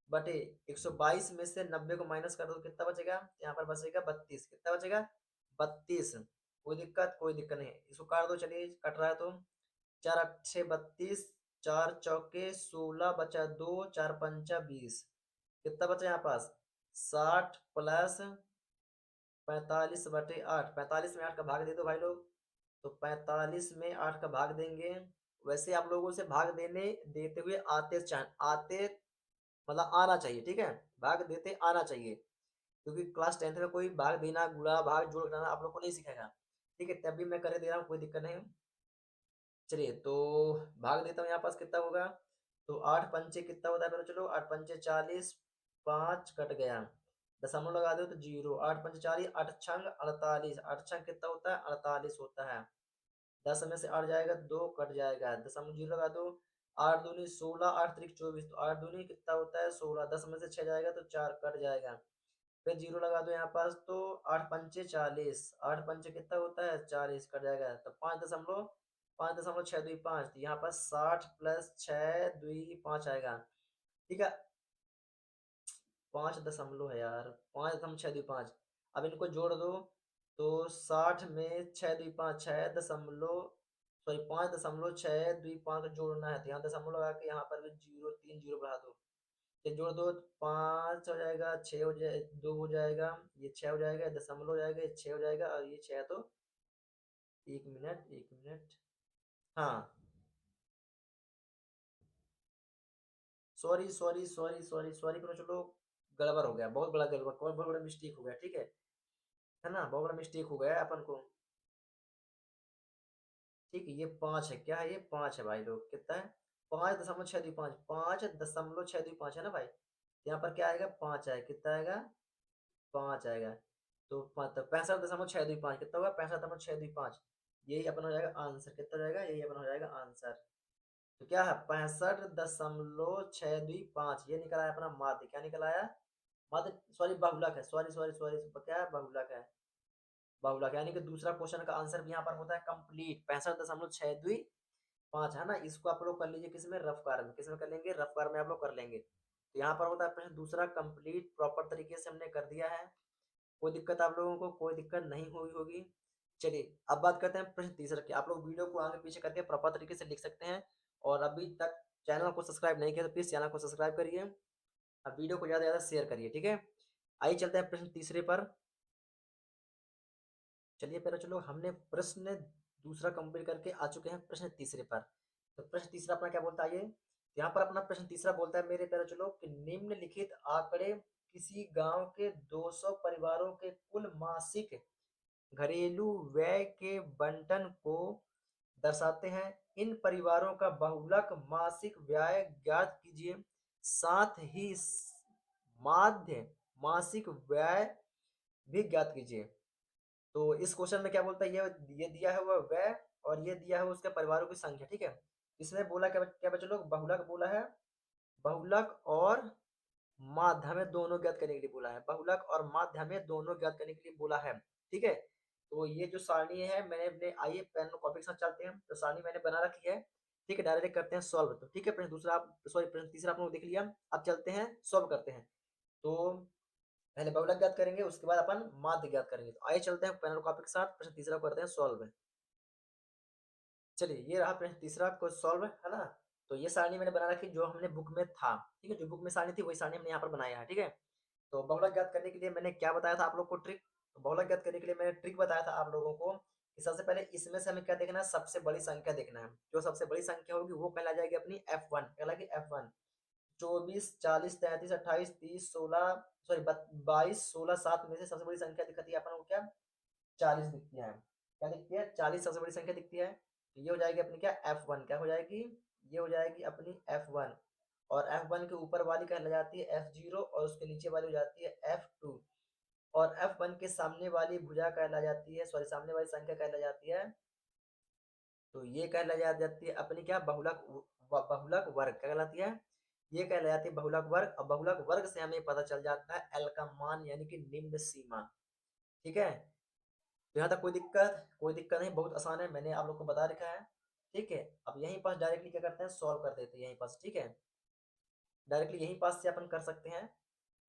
बटे 122 में से 90 को माइनस कर दो तो कितना बचेगा, यहाँ पर बचेगा 32, कितना बचेगा 32, कोई दिक्कत नहीं, इसको काट दो, चलिए कट रहा है तो 4 अच्छे 32, 4 चौके 16 बचा 2, 4 पंचा 20, कितना बचा यहाँ पास 60 प्लस 45 बटे 8, 45 में 8 का भाग दे दो भाई लोग, तो 45 में 8 का भाग देंगे, वैसे आप लोगों से भाग देने देते हुए आते मतलब आना चाहिए, ठीक है, भाग देते आना चाहिए, क्योंकि क्लास 10th में कोई भाग देना गुणा भाग जोड़ घटाना आप लोग को नहीं सिखाएगा, ठीक है, तब भी मैं कर दे रहा हूँ, कोई दिक्कत नहीं। चलिए तो भाग देता हूँ यहाँ पास कितना होगा, तो 8 पंचे कितना होता है पहले चलो, 8 पंचे 40, 5 कट गया, दशमलव लगा दो तो 0, 8 पंचे 40, 8 छंग 48, 8 छंग कितना होता है 48 होता है, 10 में से 8 जाएगा 2 कट जाएगा, दशमलव 0 लगा दो, 8 दूनी 16, 8 त्रिक 24, तो 8 दूनी कितना होता है 16, 10 में से 6 जाएगा तो 4 कट जाएगा, फिर 0 लगा दो यहाँ पास, तो 8 पंचे 40, 8 पंचे कितना होता है 40 कट जाएगा, तो 5.625, तो यहाँ पर 60 प्लस 6 2 5 आएगा, ठीक है, 5 दशमलव है यार, 5.625, अब इनको जोड़ दो, तो 60 में 6 2 5 6 दशमलव, सॉरी 5.625 को जोड़ना है, तो यहाँ दशमलव लगा के यहाँ पर भी 0 3 0 बढ़ा दो, ये जोड़ दो 5 हो जाएगा, 6 हो जाए 2 हो जाएगा, ये 6 हो जाएगा, दशमलव हो जाएगा, ये 6 हो जाएगा, और ये 6 तो 1 मिनट, हाँ, सॉरी पर चलो, गड़बड़ हो गया, बहुत बड़ा गड़बड़, बहुत बड़ा मिस्टेक हो गया, ठीक है ना, बहुत बड़ा मिस्टेक हो गया है अपन को, ठीक है, ये 5 है, क्या है ये 5 है भाई लोग, कितना है 5.625, 5.625 है ना भाई, यहाँ पर क्या आएगा 5 आएगा, कितना आएगा 5 आएगा, तो 65.625 कितना होगा 65.625, यही अपन हो जाएगा आंसर, कितना हो जाएगा यही अपन हो जाएगा आंसर, तो क्या है 65.625, ये निकल आया अपना माध्य, क्या निकल आया माध्य, सॉरी बहुलक है, सॉरी क्या है बहुलक है, बहुलक, यानी कि दूसरा क्वेश्चन का आंसर भी यहाँ पर होता है कंप्लीट 65.625, है ना, इसको आप लोग कर लीजिए किसमें रफ कार में, किसमें कर लेंगे रफ कार में आप लोग कर लेंगे, तो यहाँ पर होता है प्रश्न दूसरा कंप्लीट प्रॉपर तरीके से हमने कर दिया है, कोई दिक्कत आप लोगों को कोई दिक्कत नहीं हुई होगी। चलिए अब बात करते हैं प्रश्न तीसरा की, आप लोग वीडियो को आगे पीछे करके प्रॉपर तरीके से लिख सकते हैं, और अभी तक चैनल को सब्सक्राइब नहीं किया तो प्लीज़ चैनल को सब्सक्राइब करिए, अब वीडियो को ज़्यादा से ज़्यादा शेयर करिए, ठीक है। आइए चलते हैं प्रश्न तीसरे पर, चलिए पहले चलो हमने प्रश्न दूसरा कंप्लीट करके आ चुके हैं प्रश्न तीसरे पर, तो प्रश्न तीसरा अपना क्या बोलता है ये, यहाँ पर अपना प्रश्न तीसरा बोलता है मेरे पहले चलो कि निम्नलिखित आंकड़े किसी गांव के 200 परिवारों के कुल मासिक घरेलू व्यय के बंटन को दर्शाते हैं, इन परिवारों का बहुलक मासिक व्यय ज्ञात कीजिए, साथ ही माध्य मासिक व्यय भी ज्ञात कीजिए, तो इस क्वेश्चन में क्या बोलता है ये दिया है वह व्यय, और ये दिया है उसके परिवारों की संख्या, ठीक है, इसमें बोला क्या क्या बच्चे लोग बहुलक बोला है, बहुलक और माध्यम दोनों ज्ञात करने के लिए बोला है, बहुलक और माध्यम दोनों ज्ञात करने के लिए बोला है। ठीक है, तो ये जो सारणी है मैंने अपने, आइए पेन और कॉपी के साथ चलते हैं। तो सारणी मैंने बना रखी है। ठीक है, डायरेक्ट करते हैं सॉल्व। तो ठीक है, प्रश्न दूसरा आप, सॉरी प्रश्न तीसरा आप लोग देख लिया। अब चलते हैं सॉल्व करते हैं। तो पहले बहुलक ज्ञात करेंगे, उसके बाद अपन माध्य ज्ञात करेंगे। तो आइए चलते हैं पेन और कॉपी के साथ, प्रश्न तीसरा करते हैं सॉल्व। चलिए, ये रहा प्रश्न तीसरा को सॉल्व, है ना। तो ये सारणी मैंने बना रखी जो हमने बुक में था। ठीक है, जो बुक में सारणी थी वही सारणी हमने यहाँ पर बनाया है। ठीक है, तो बहुलक ज्ञात करने के लिए मैंने क्या बताया था आप लोग को, ट्रिक। तो बहुलक ज्ञात करने के लिए मैंने ट्रिक बताया था आप लोगों को कि सबसे पहले इसमें से हमें क्या देखना है, सबसे बड़ी संख्या देखना है। जो सबसे बड़ी संख्या होगी वो कहला जाएगी अपनी F1, कहलाएगी F1। 24, 40, 33, 28, 30, 16, सॉरी 22, 16, 7 में से सबसे बड़ी संख्या दिखती है अपन को क्या, 40 दिखती है। क्या दिखती है, 40 सबसे बड़ी संख्या दिखती है। तो ये हो जाएगी अपनी क्या, F1। क्या हो जाएगी, ये हो जाएगी अपनी F1। और F1 के ऊपर वाली कहला जाती है F0, और उसके नीचे वाली हो जाती है F2। और F1 के सामने वाली भुजा कहला जाती है, सॉरी सामने वाली संख्या कहला जाती है, तो ये कहला जाती है अपनी क्या, बहुलक बहुलक वर्ग क्या कहलाती है, ये कहला जाती है बहुलक वर्ग। और बहुलक वर्ग से हमें पता चल जाता है L का मान, यानी कि निम्न सीमा। ठीक है, तो यहाँ तक कोई दिक्कत, कोई दिक्कत नहीं, बहुत आसान है, मैंने आप लोग को बता रखा है। ठीक है, अब यहीं पास डायरेक्टली क्या करते हैं, सॉल्व कर देते हैं यहीं पास। ठीक है, डायरेक्टली यहीं पास से अपन कर सकते हैं।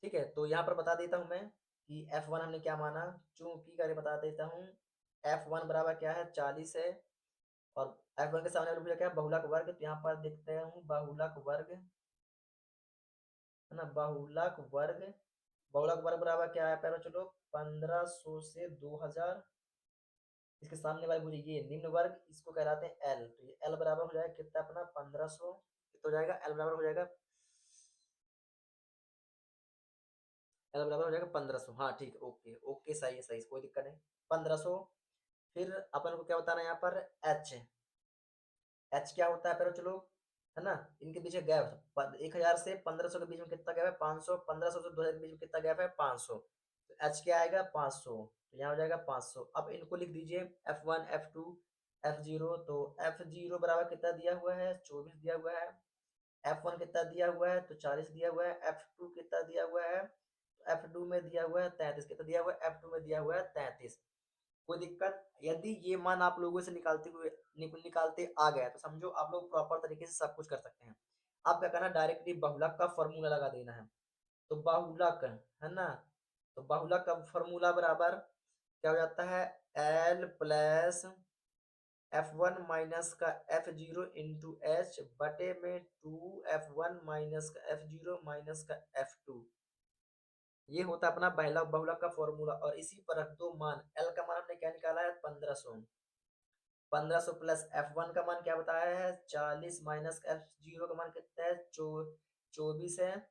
ठीक है, तो यहाँ पर बता देता हूँ मैं कि F1 हमने क्या माना, चूंकि करके बता देता हूँ। F1 बराबर क्या है, 40 है। और F1 के सामने वाली भुजा क्या है, बहुलक वर्ग। तो यहाँ पर देखते हूँ बहुलक वर्ग, है ना, बहुलक वर्ग। बहुलक वर्ग बराबर क्या है, पहले चलो 1500 से 2000। इसके सामने वाली भुजा ये निम्न वर्ग, इसको कहलाते हैं L। तो ये L बराबर हो जाएगा कितना अपना, 1500। कितना हो जाएगा, L बराबर हो जाएगा, L बराबर हो जाएगा 1500। हाँ ठीक है, ओके ओके, सही है, सही है, कोई दिक्कत नहीं। 1500। फिर अपन को क्या बताना है यहाँ पर, H। H क्या होता है पहले चलो, है ना, इनके बीच गैप 1000 से 1500 के बीच में कितना गैप है, 500। 1500 से 2000 के बीच में कितना गैप है, 500। तो H क्या आएगा, 500। तो यहाँ हो जाएगा 500। अब इनको लिख दीजिए, F1, F2, F0। तो F0 बराबर कितना दिया हुआ है, 24 दिया हुआ है। F1 कितना दिया हुआ है, तो 40 दिया हुआ है। F2 कितना दिया हुआ है, F2 में दिया हुआ है 33। कितना दिया हुआ है, F2 में दिया हुआ है 33। कोई दिक्कत, यदि ये मान आप लोगों से निकालते हुए निकालते आ गया तो समझो आप लोग प्रॉपर तरीके से सब कुछ कर सकते हैं। आप क्या करना, डायरेक्टली बहुलक का फॉर्मूला लगा देना है। तो बहुलक, है ना, तो बहुलक का फॉर्मूला बराबर क्या हो जाता है, L प्लस F1 माइनस का F0 इंटू एच बटे में 2F1 माइनस का F0 माइनस का F2। ये होता है अपना पहला बहुलक का फॉर्मूला। और इसी पर रख दो मान, L का मान हमने क्या निकाला है, 1500। 1500 प्लस F1 का मान क्या बताया है, 40 माइनस F0 का मान कितना है, 24 है।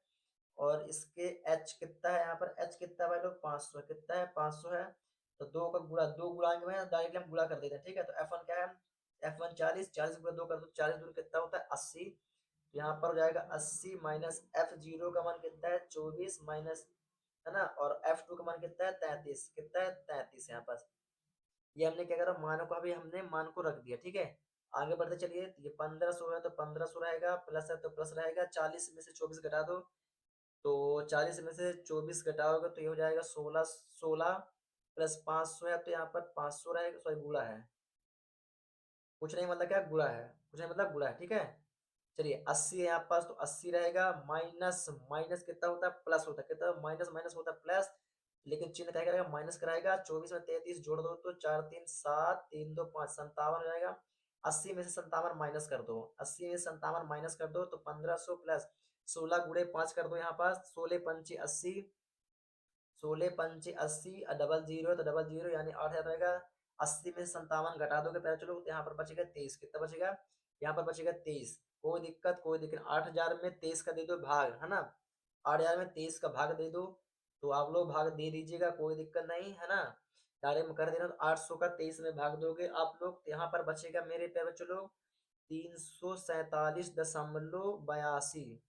और इसके H कितना है, यहाँ पर H कितना है भाई लोग, 500 कितना है, 500 है। तो दो का गुणा, दो गुणाएंगे में डायरेक्टली हम गुणा कर देते हैं। ठीक है, तो F1 क्या है, F1 40, 40 गुणा 2 कर दो, 40 दूर कितना होता है, 80। तो यहाँ पर हो जाएगा 80 माइनस F0 का मान कितना है, 24 माइनस, है ना, और F2 का मान कितना है, 33। कितना है, 33 यहाँ पर। ये हमने क्या करा, मानों को अभी हमने मान को रख दिया। ठीक है, आगे बढ़ते चलिए। ये 1500 है तो 1500 रहेगा, प्लस है तो प्लस रहेगा। 40 में से 24 घटा दो, तो 40 में से 24 घटाओगे तो ये हो जाएगा 16। 16 प्लस 500 है तो यहाँ पर 500 रहेगा, सॉरी गुणा है, कुछ नहीं मतलब क्या, गुणा है, कुछ नहीं मतलब गुणा है। ठीक है, चलिए 80 है यहाँ पास, तो 80 रहेगा। माइनस माइनस कितना होता है, प्लस होता है। कितना, माइनस माइनस होता है प्लस, लेकिन चिन्ह क्या करेगा, माइनस कराएगा। 24 में 33 जोड़ दो तो 4 3 7, 3 2 5, 57 हो जाएगा। 80 में से 57 माइनस कर दो, 80 में से 57 माइनस कर दो तो 1500 प्लस 16 गुणे 5 कर दो यहाँ पास, 16 पंचे 80, 16 पंचे 80, डबल जीरो तो डबल जीरो यानी 8000 रहेगा। 80 में से 57 घटा दोगे पहले चलो, तो यहाँ पर बचेगा 23। कितना बचेगा, यहाँ पर बचेगा 23। कोई दिक्कत, कोई दिक्कत, 8000 में 23 का दे दो भाग, है ना, 8000 में 23 का भाग दे दो। तो आप लोग भाग दे दीजिएगा, कोई दिक्कत नहीं, है ना, डायरेक्ट में कर देना। तो 800 का 23 में भाग दोगे आप लोग, तो यहाँ पर बचेगा मेरे प्यारे बच्चों 347.82,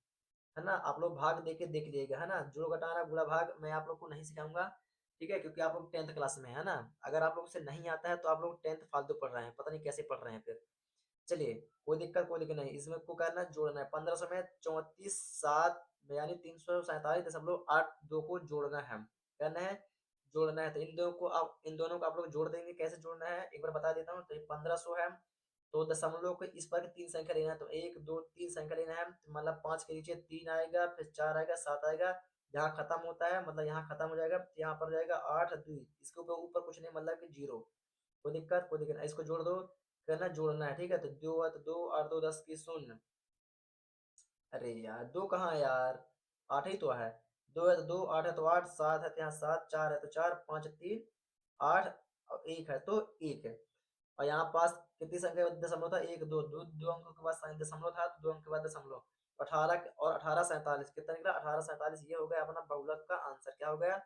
है ना। आप लोग भाग देके देख लीजिएगा, है ना, जोड़ घटाना गुणा भाग मैं आप लोग को नहीं सिखाऊंगा। ठीक है, क्योंकि आप लोग 10th क्लास में है ना। अगर आप लोग से नहीं आता है तो आप लोग 10th फालतू पढ़ रहे हैं, पता नहीं कैसे पढ़ रहे हैं फिर। चलिए, कोई दिक्कत, कोई दिक्कत नहीं, इसमें को करना जोड़ना है। 1500 में 34 7 में, यानी 347.82 को जोड़ना है, करना है, जोड़ना है। तो इन दोनों को आप लोग जोड़ देंगे। कैसे जोड़ना है एक बार बता देता हूँ। तो ये 1500 है, तो दशमलव को इस पर 3 संख्या लेना है, तो 1 2 3 संख्या लेना है, मतलब 5 के नीचे 3 आएगा, फिर 4 आएगा, 7 आएगा, यहाँ खत्म होता है, मतलब यहाँ खत्म हो जाएगा, यहाँ पर जाएगा 8 2, इसके ऊपर ऊपर कुछ नहीं, मतलब कि जीरो। कोई दिक्कत नहीं, इसको जोड़ दो, करना जोड़ना है, ठीक है। तो 2 है तो 2, 8 2 10 की 0। अरे यार 2 कहाँ है यार, 8 ही तो है। 2 है तो 2, 8 है तो 8, 7 है तो यहाँ 7, 4 है तो 4, 5 3 8 और 1 है तो 1 है। और यहाँ पास कितनी संख्या दशमलव था, 1 2 2 2 अंकों के बाद दशमलव था, तो 2 अंक के बाद दशमलव। 18 और 18 47 कितना निकला, 18 47। ये हो गया अपना बहुलक का आंसर। क्या हो गया,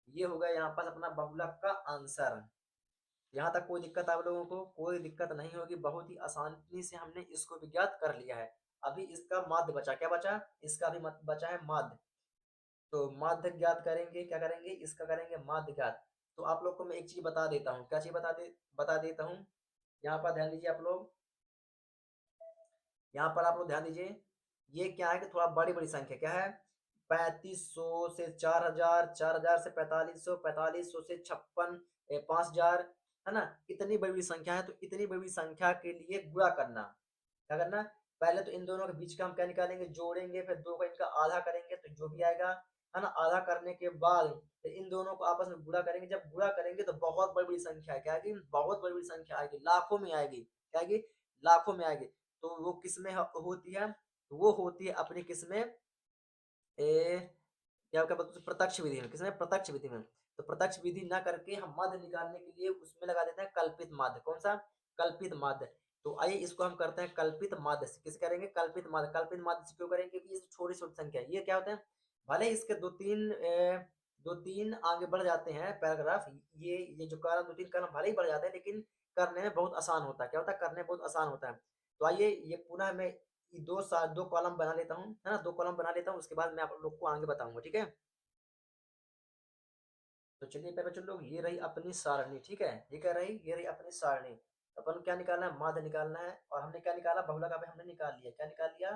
ये हो गया यहाँ पास अपना बहुलक का आंसर। यहाँ तक कोई दिक्कत आप लोगों को, कोई दिक्कत नहीं होगी, बहुत ही आसानी से हमने इसको भी ज्ञात कर लिया है। अभी इसका माध्य बचा, क्या बचा, इसका भी बचा है माध्य। तो माध्य ज्ञात करेंगे, क्या करेंगे, इसका करेंगे माध्य ज्ञात। तो आप लोग को मैं एक चीज बता देता हूँ, क्या चीज बता देता हूँ। यहाँ पर ध्यान दीजिए आप लोग, यहाँ पर आप लोग ध्यान दीजिए, ये क्या है कि थोड़ा बड़ी बड़ी संख्या क्या है, 3500 से 4000, 4000 से 4500, 4500 से 56, 5000, है ना। इतनी बड़ी बड़ी संख्या है, तो इतनी बड़ी संख्या के लिए गुणा करना, क्या करना, पहले तो इन दोनों के बीच का हम क्या निकालेंगे, जोड़ेंगे, फिर दो का इनका आधा करेंगे, तो जो भी आएगा, है ना। आधा करने के बाद फिर इन दोनों को आपस में गुणा करेंगे। जब गुणा करेंगे तो बहुत बड़ी बड़ी संख्या है, क्या आएगी, बहुत बड़ी बड़ी संख्या आएगी, लाखों में आएगी, क्या आएगी, लाखों में आएगी। तो वो किस में होती है, तो वो होती है अपनी किस में, क्या क्या बोलते हैं, प्रत्यक्ष विधि में। किसमें, प्रत्यक्ष विधि में। तो प्रत्यक्ष विधि ना करके हम माध्य निकालने के लिए उसमें लगा देते हैं कल्पित माध्य। कौन सा, कल्पित माध्य। तो आइए इसको हम करते हैं कल्पित माध्य से। किस करेंगे, कल्पित माध्य। कल्पित माध्य से क्यों करेंगे, क्योंकि ये छोटी छोटी संख्या है। ये क्या होते हैं, भले इसके दो तीन आगे बढ़ जाते हैं पैराग्राफ, ये जो कारण, दो तीन कारण भले ही बढ़ जाते हैं, लेकिन करने में बहुत आसान होता है। क्या होता है, करने में बहुत आसान होता है। तो आइए ये पुनः मैं दो कॉलम बना लेता हूँ, है ना, दो कॉलम बना लेता हूँ, उसके बाद मैं आप लोग को आगे बताऊंगा, ठीक है। तो चलिए पहले बच्चों लोग, ये रही अपनी सारणी, ठीक है। ये क्या रही, ये रही अपनी सारणी। तो अपन क्या निकालना है, माध्य निकालना है। और हमने क्या निकाला, बहुलक अभी हमने निकाल लिया। क्या निकाल लिया,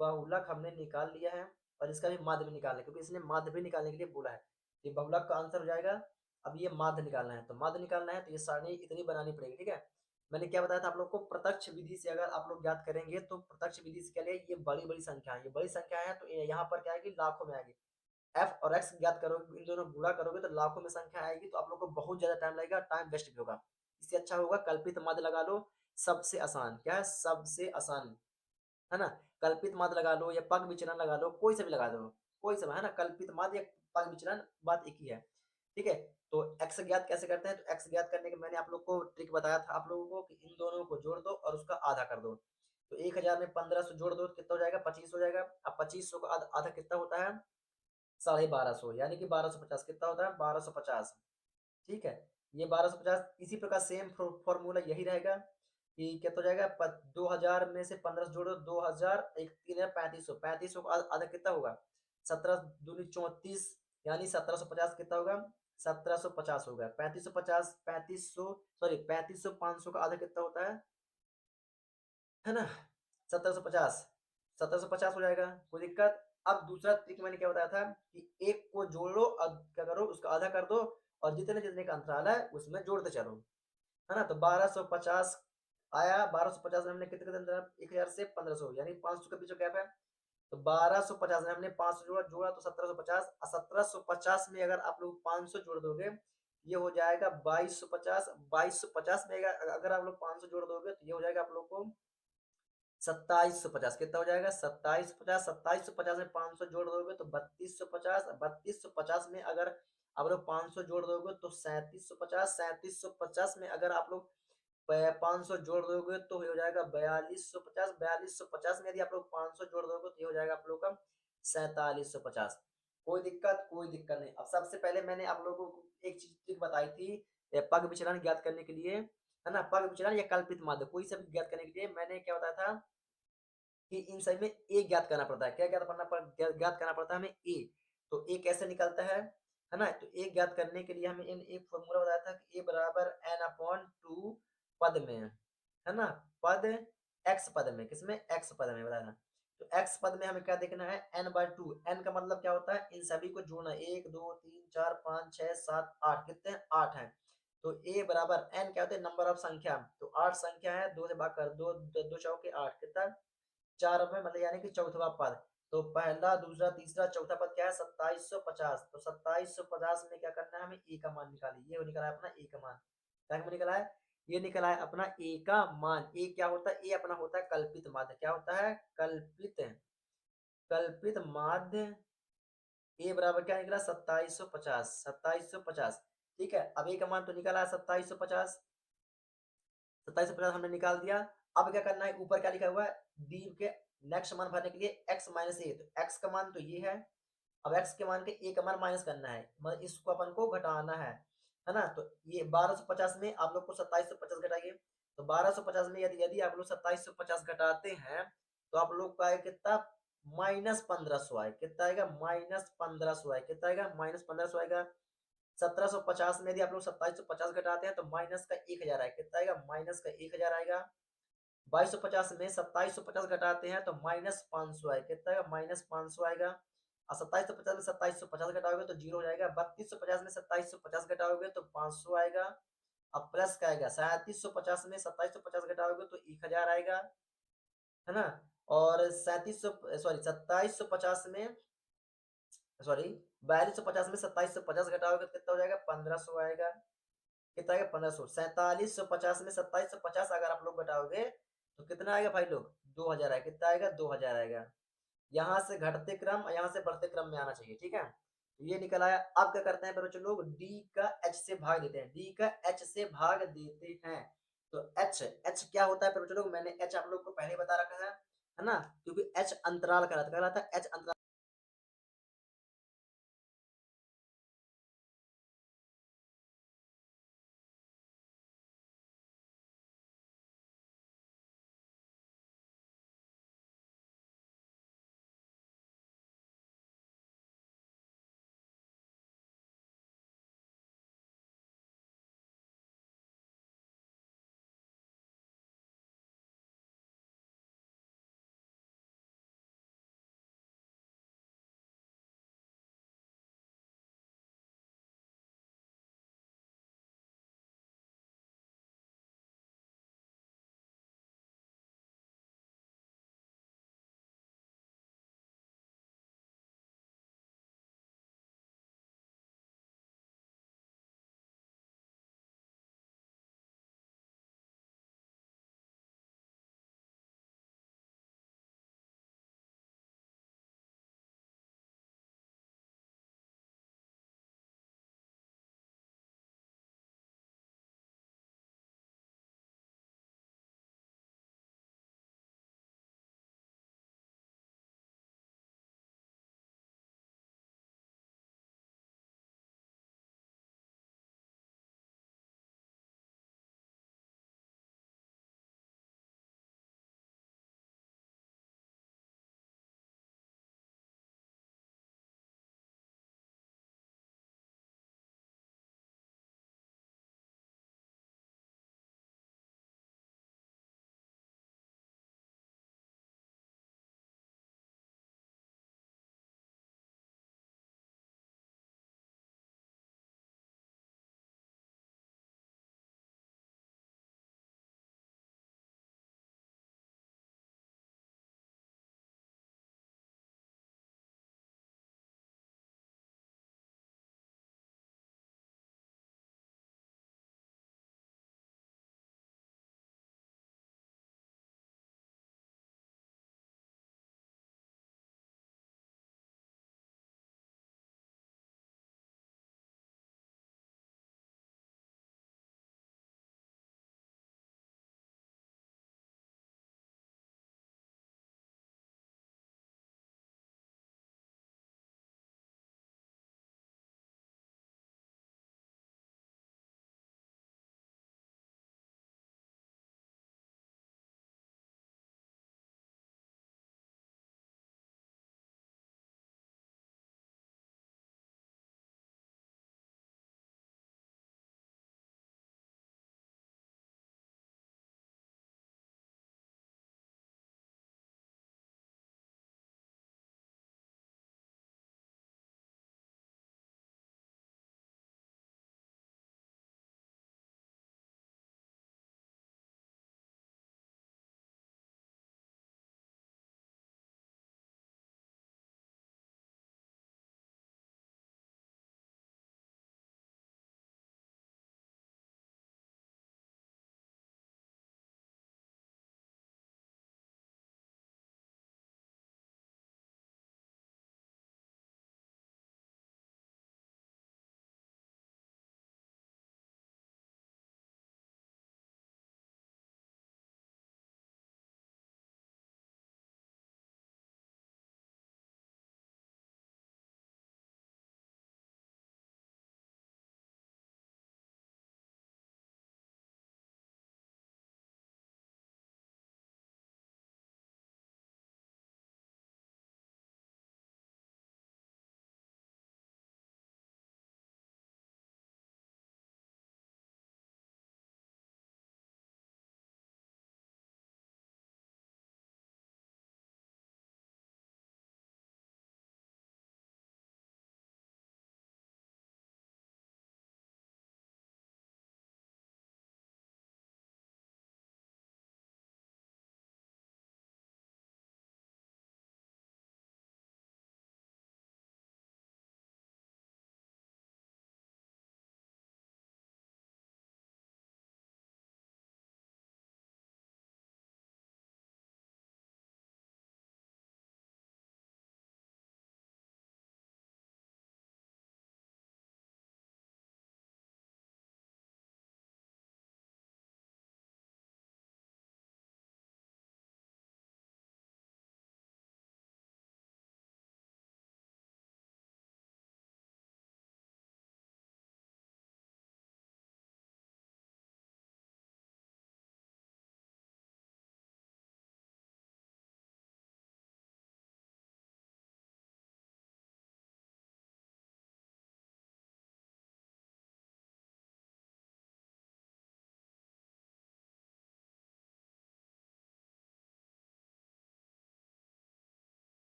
बहुलक हमने निकाल लिया है। और इसका भी माध्य भी निकालना है, क्योंकि इसने माध्य भी निकालने के लिए बोला है। ये बहुलक का आंसर हो जाएगा। अब ये माध्य निकालना है, तो माध्य निकालना है तो ये सारणी इतनी बनानी पड़ेगी, ठीक है। मैंने क्या बताया था आप लोग को, प्रत्यक्ष विधि से अगर आप लोग ज्ञात करेंगे, तो प्रत्यक्ष विधि से क्या लिए, ये बड़ी बड़ी संख्या है, ये बड़ी संख्या है, तो यहाँ पर क्या आएगी, लाखों में आएगी। एफ और एक्स ज्ञात करोगे, इन दोनों गुणा करोगे तो लाखों में संख्या आएगी, तो आप लोग को बहुत ज्यादा टाइम लगेगा, टाइम वेस्ट भी होगा। इससे अच्छा होगा कल्पित मध्य लगा लो। सबसे आसान क्या है, सबसे आसान, है ना। कल्पित मध्य लगा लो या पग विचलन लगा लो, कोई सा भी लगा दो, कोई सा, है ना। कल्पित मध्य या पग विचलन, बात एक ही है, ठीक है। तो एक्स ज्ञात कैसे करते हैं, तो एक्स ज्ञात करने के मैंने आप लोग को ट्रिक बताया था आप लोगों को, कि इन दोनों को जोड़ दो और उसका आधा कर दो। तो 1000 में 1500 जोड़ दो तो कितना हो जाएगा, 25 हो जाएगा। अब 2500 का आधा कितना होता है, 1250, यानी कि 1250 कितना होता है, 1250, ठीक है। ये 1250, इसी प्रकार सेम फॉर्मूला यही रहेगा, कि कितना हो जाएगा, 2000 में से 15 जोड़ो, 2000 एक 3 है, 3500, 3500 का आधा कितना होगा, 17 दूनी 34, यानी 1750 कितना होगा, 1750 होगा। 3550, 3500, सॉरी 3500, 500 का आधा कितना होता है ना, 1750, 1750 हो जाएगा, कोई दिक्कत। अब दूसरा ट्रिक मैंने क्या बताया था, कि एक को जोड़ लो और क्या करो, उसका आधा कर दो, और जितने जितने का अंतराल है उसमें जोड़ते चलो, है ना। तो 1250 आया, 1250 में हमने कितने कितने 1000 से 1500, यानी 500 के पीछे गैप है। तो 1250 में हमने 500 जोड़ा जोड़ा तो 1750, और 1750 में अगर आप लोग 500 जोड़ दोगे, ये हो जाएगा 2250। 2250 में अगर आप लोग 500 जोड़ दोगे, तो ये हो जाएगा आप लोग को 2750। कितना हो जाएगा, 2750। 2750 में 500 जोड़ दोगे तो 3250। 3250 में अगर आप लोग 500 जोड़ दोगे तो 3750। 3750 में अगर आप लोग 500 जोड़ दोगे तो हो जाएगा 4250। 4250 में यदि आप लोग 500 जोड़ दोगे तो ये हो जाएगा आप लोग का 4750। कोई दिक्कत, कोई दिक्कत नहीं। अब सबसे पहले मैंने आप लोगों को एक चीज बताई थी, पग विचलन ज्ञात करने के लिए, है ना। पग विचलन या कल्पित माध्य, कोई सा भी ज्ञात करने के लिए मैंने क्या बताया था, कि इन सभी में ए ज्ञात करना पड़ता है। क्या ज्ञात करना पड़ता है हमें, ए। तो ए कैसे निकलता है ना। तो ए ज्ञात करने के लिए हमें इन एक फॉर्मूला बताया था, कि ए बराबर एन अपॉन टू पद में, है ना, पद एक्स पद में, किसमें, एक्स पद में बताया था। तो x पद में हमें क्या देखना है, n/2। n का मतलब क्या होता है, इन सभी को जोड़ना, 1 2 3 4 5 6 7 8, कितने हैं, 8 हैं। तो a बराबर n क्या होता है, नंबर ऑफ संख्या, तो 8 संख्या है, 2 से भाग कर, 2 2 चौके 8, कितना, 4 में, मतलब यानी कि चौथवा पद। तो पहला दूसरा तीसरा चौथा पद क्या है, 2750। तो 2750 में क्या करना है, हमें ए का मान निकालिए, ये निकला है अपना ए का मान। क्या निकला है, ये निकला है अपना ए का मान। ए क्या होता है, ए अपना होता है कल्पित माध्य। क्या होता है, कल्पित, कल्पित माध्य। ए बराबर क्या निकला, 2750, 2750। ठीक है, अब ए का मान तो निकला है 2750, 2750 हमने निकाल दिया। अब क्या करना है, ऊपर क्या लिखा हुआ है, डी के नेक्स्ट मान भरने के लिए x माइनस ए, तो x का मान तो ये है। अब x के मान के a का मान माइनस करना है, मतलब इसको अपन को घटाना है ना। तो ये 1250 में आप लोग को 2750 घटाइए, तो 1250 में यदि यदि आप लोग 2750 घटाते हैं, तो आप लोग का आएगा कितना, -1500 आए, कितना आएगा, -1500 आए, कितना आएगा, -1500 आएगा। 1750 में यदि आप लोग 2750 घटाते हैं, तो माइनस का 1000 आएगा, कितना आएगा, माइनस का 1000 आएगा। 2250 में 2750 घटाते हैं, तो -500 आएगा, कितना आएगा, -500 आएगा। और 2750 में 2750 घटाओगे तो जीरो हो जाएगा। 3250 में 2750 घटाओगे तो 500 आएगा। अब प्लस का आएगा, 3750 में 2750 घटाओगे तो 1000 आएगा, है ना। और 2750 में, सॉरी, 4250 में 2750 घटाओगे तो कितना हो जाएगा, 1500 आएगा, कितना आएगा, 1500। 4750 में 2750 अगर आप लोग घटाओगे तो कितना आएगा भाई लोग, 2000 आएगा, कितना आएगा, 2000 आएगा। यहाँ से घटते क्रम और यहाँ से बढ़ते क्रम में आना चाहिए, ठीक है। तो ये निकल आया। अब क्या करते हैं बच्चों लोग, d का h से भाग देते हैं, d का h से भाग देते हैं। तो h क्या होता है बच्चों लोग, मैंने h आप लोग को पहले बता रखा है ना, क्योंकि h अंतराल कहलाता है, h अंतराल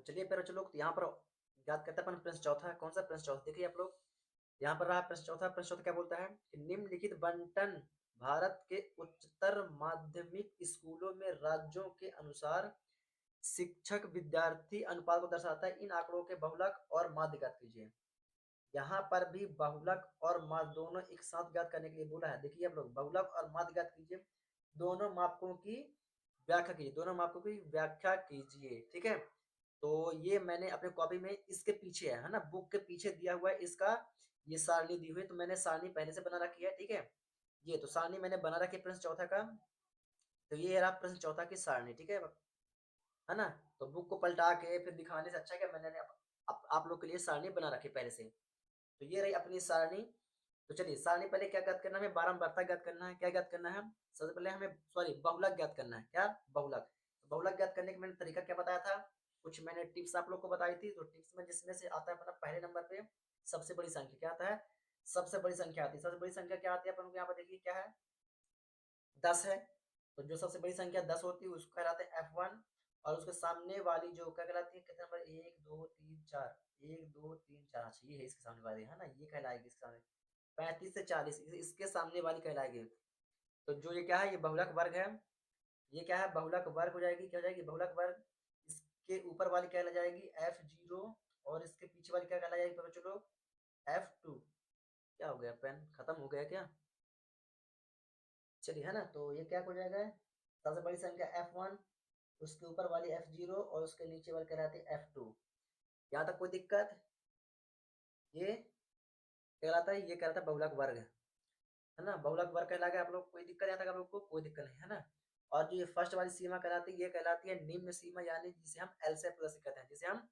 चलिए फिर बच्चों लोग, तो यहाँ पर याद करते हैं अपन प्रश्न चौथा। कौन सा प्रश्न चौथा? देखिए आप लोग, यहाँ पर रहा प्रश्न चौथा। प्रश्न चौथा क्या बोलता है कि निम्नलिखित बंटन भारत के उच्चतर माध्यमिक स्कूलों में राज्यों के अनुसार शिक्षक विद्यार्थी अनुपात को दर्शाता है। इन आंकड़ों के बहुलक और माध्य ज्ञात कीजिए। यहाँ पर भी बहुलक और माध्य दोनों एक साथ ज्ञात करने के लिए बोला है। देखिए आप लोग, बहुलक और माध्य ज्ञात कीजिए, दोनों मापकों की व्याख्या कीजिए, दोनों मापकों की व्याख्या कीजिए। ठीक है, तो ये मैंने अपने कॉपी में इसके पीछे है ना, बुक के पीछे दिया हुआ है इसका, ये सारणी दी हुई है, तो मैंने सारणी पहले से बना रखी है। ठीक है, ये तो सारणी मैंने बना रखी है प्रश्न चौथा का। तो ये रहा प्रश्न चौथा की सारणी। ठीक है ना। तो बुक को पलटा के फिर दिखाने से अच्छा है कि मैंने आप लोग के लिए सारणी बना रखी पहले से। तो ये रही अपनी सारणी। तो चलिए सारणी पहले क्या ज्ञात करना है, हमें बारंबारता ज्ञात करना है। क्या ज्ञात करना है? सबसे पहले हमें सॉरी बहुलक ज्ञात करना है। क्या? बहुलक। तो बहुलक ज्ञात करने का मैंने तरीका क्या बताया था, कुछ मैंने टिप्स आप लोग को बताई थी। तो टिप्स में जिसमें से आता है अपना पहले नंबर पे सबसे बड़ी संख्या। क्या आता है? सबसे बड़ी संख्या आती है। सबसे बड़ी संख्या क्या आती है अपन को यहाँ पर देखिए क्या है, 10 है। तो जो सबसे बड़ी संख्या 10 होती है उसको कहलाते हैं F1। और उसके सामने वाली जो क्या कहलाती है, कितने नंबर, 1 2 3 4, 1 2 3 4, अच्छा ये है इसके सामने वाली, है ना, ये कहलाएगी इसके सामने। 35 से 40 इसके सामने वाली कहलाएगी। तो जो ये क्या है, ये बहुलक वर्ग है। ये क्या है, बहुलक वर्ग हो जाएगी। क्या हो जाएगी? बहुलक वर्ग। इसके ऊपर वाली क्या कहला जाएगी, F0। और इसके पीछे वाली क्या कहला जाएगी बच्चों लोग, F2। क्या हो गया, पेन खत्म हो गया क्या? चलिए, है ना। तो ये क्या हो जाएगा, सबसे बड़ी संख्या F1, उसके ऊपर वाली F0 और उसके नीचे वाली कहलाती है F2। यहाँ तक कोई दिक्कत? ये कहलाता है, ये कहलाता है बहुलक वर्ग, है ना। बहुलक वर्ग कहलाएगा आप लोग, कोई दिक्कत यहाँ तक आप लोग को? कोई दिक्कत नहीं, है ना। और जो ये फर्स्ट वाली सीमा कहलाती है, ये कहलाती है निम्न सीमा, यानी जिसे हम एल से प्रदर्शित करते हैं, जिसे हम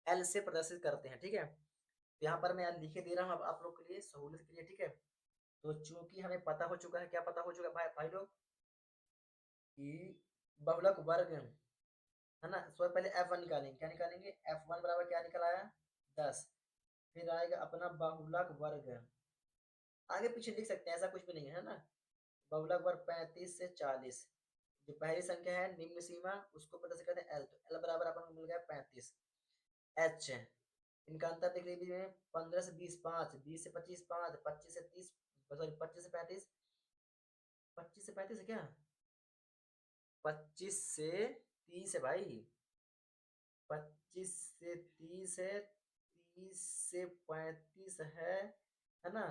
एल से प्रदर्शित करते हैं। ठीक है, तो यहाँ पर मैं लिखे दे रहा हूँ अब आप लोग के लिए सहूलियत के लिए। ठीक है, तो चूंकि हमें पता हो चुका है, क्या पता हो चुका है भाई भाई लोग, कि बहुलक वर्ग, है ना। सो पहले F1 निकालेंगे। क्या निकालेंगे? F1 बराबर क्या निकल आया, 10। फिर आएगा अपना बहुलक वर्ग, आगे पीछे लिख सकते हैं, ऐसा कुछ भी नहीं है ना। बहुलक वर्ग 35 से 40, जो पहली संख्या है निम्न सीमा उसको प्रदर्शित करते हैं एल। तो एल बराबर अपन को मिल गया 35। एच, इनका अंतर देख लीजिए, 15 से 20 5, 20 से 25 5, 25 से 30, सॉरी 25 से 35, 25 से 35 है क्या, 25 से 30 है भाई, 25 से 30 है, 30 से 35 है ना।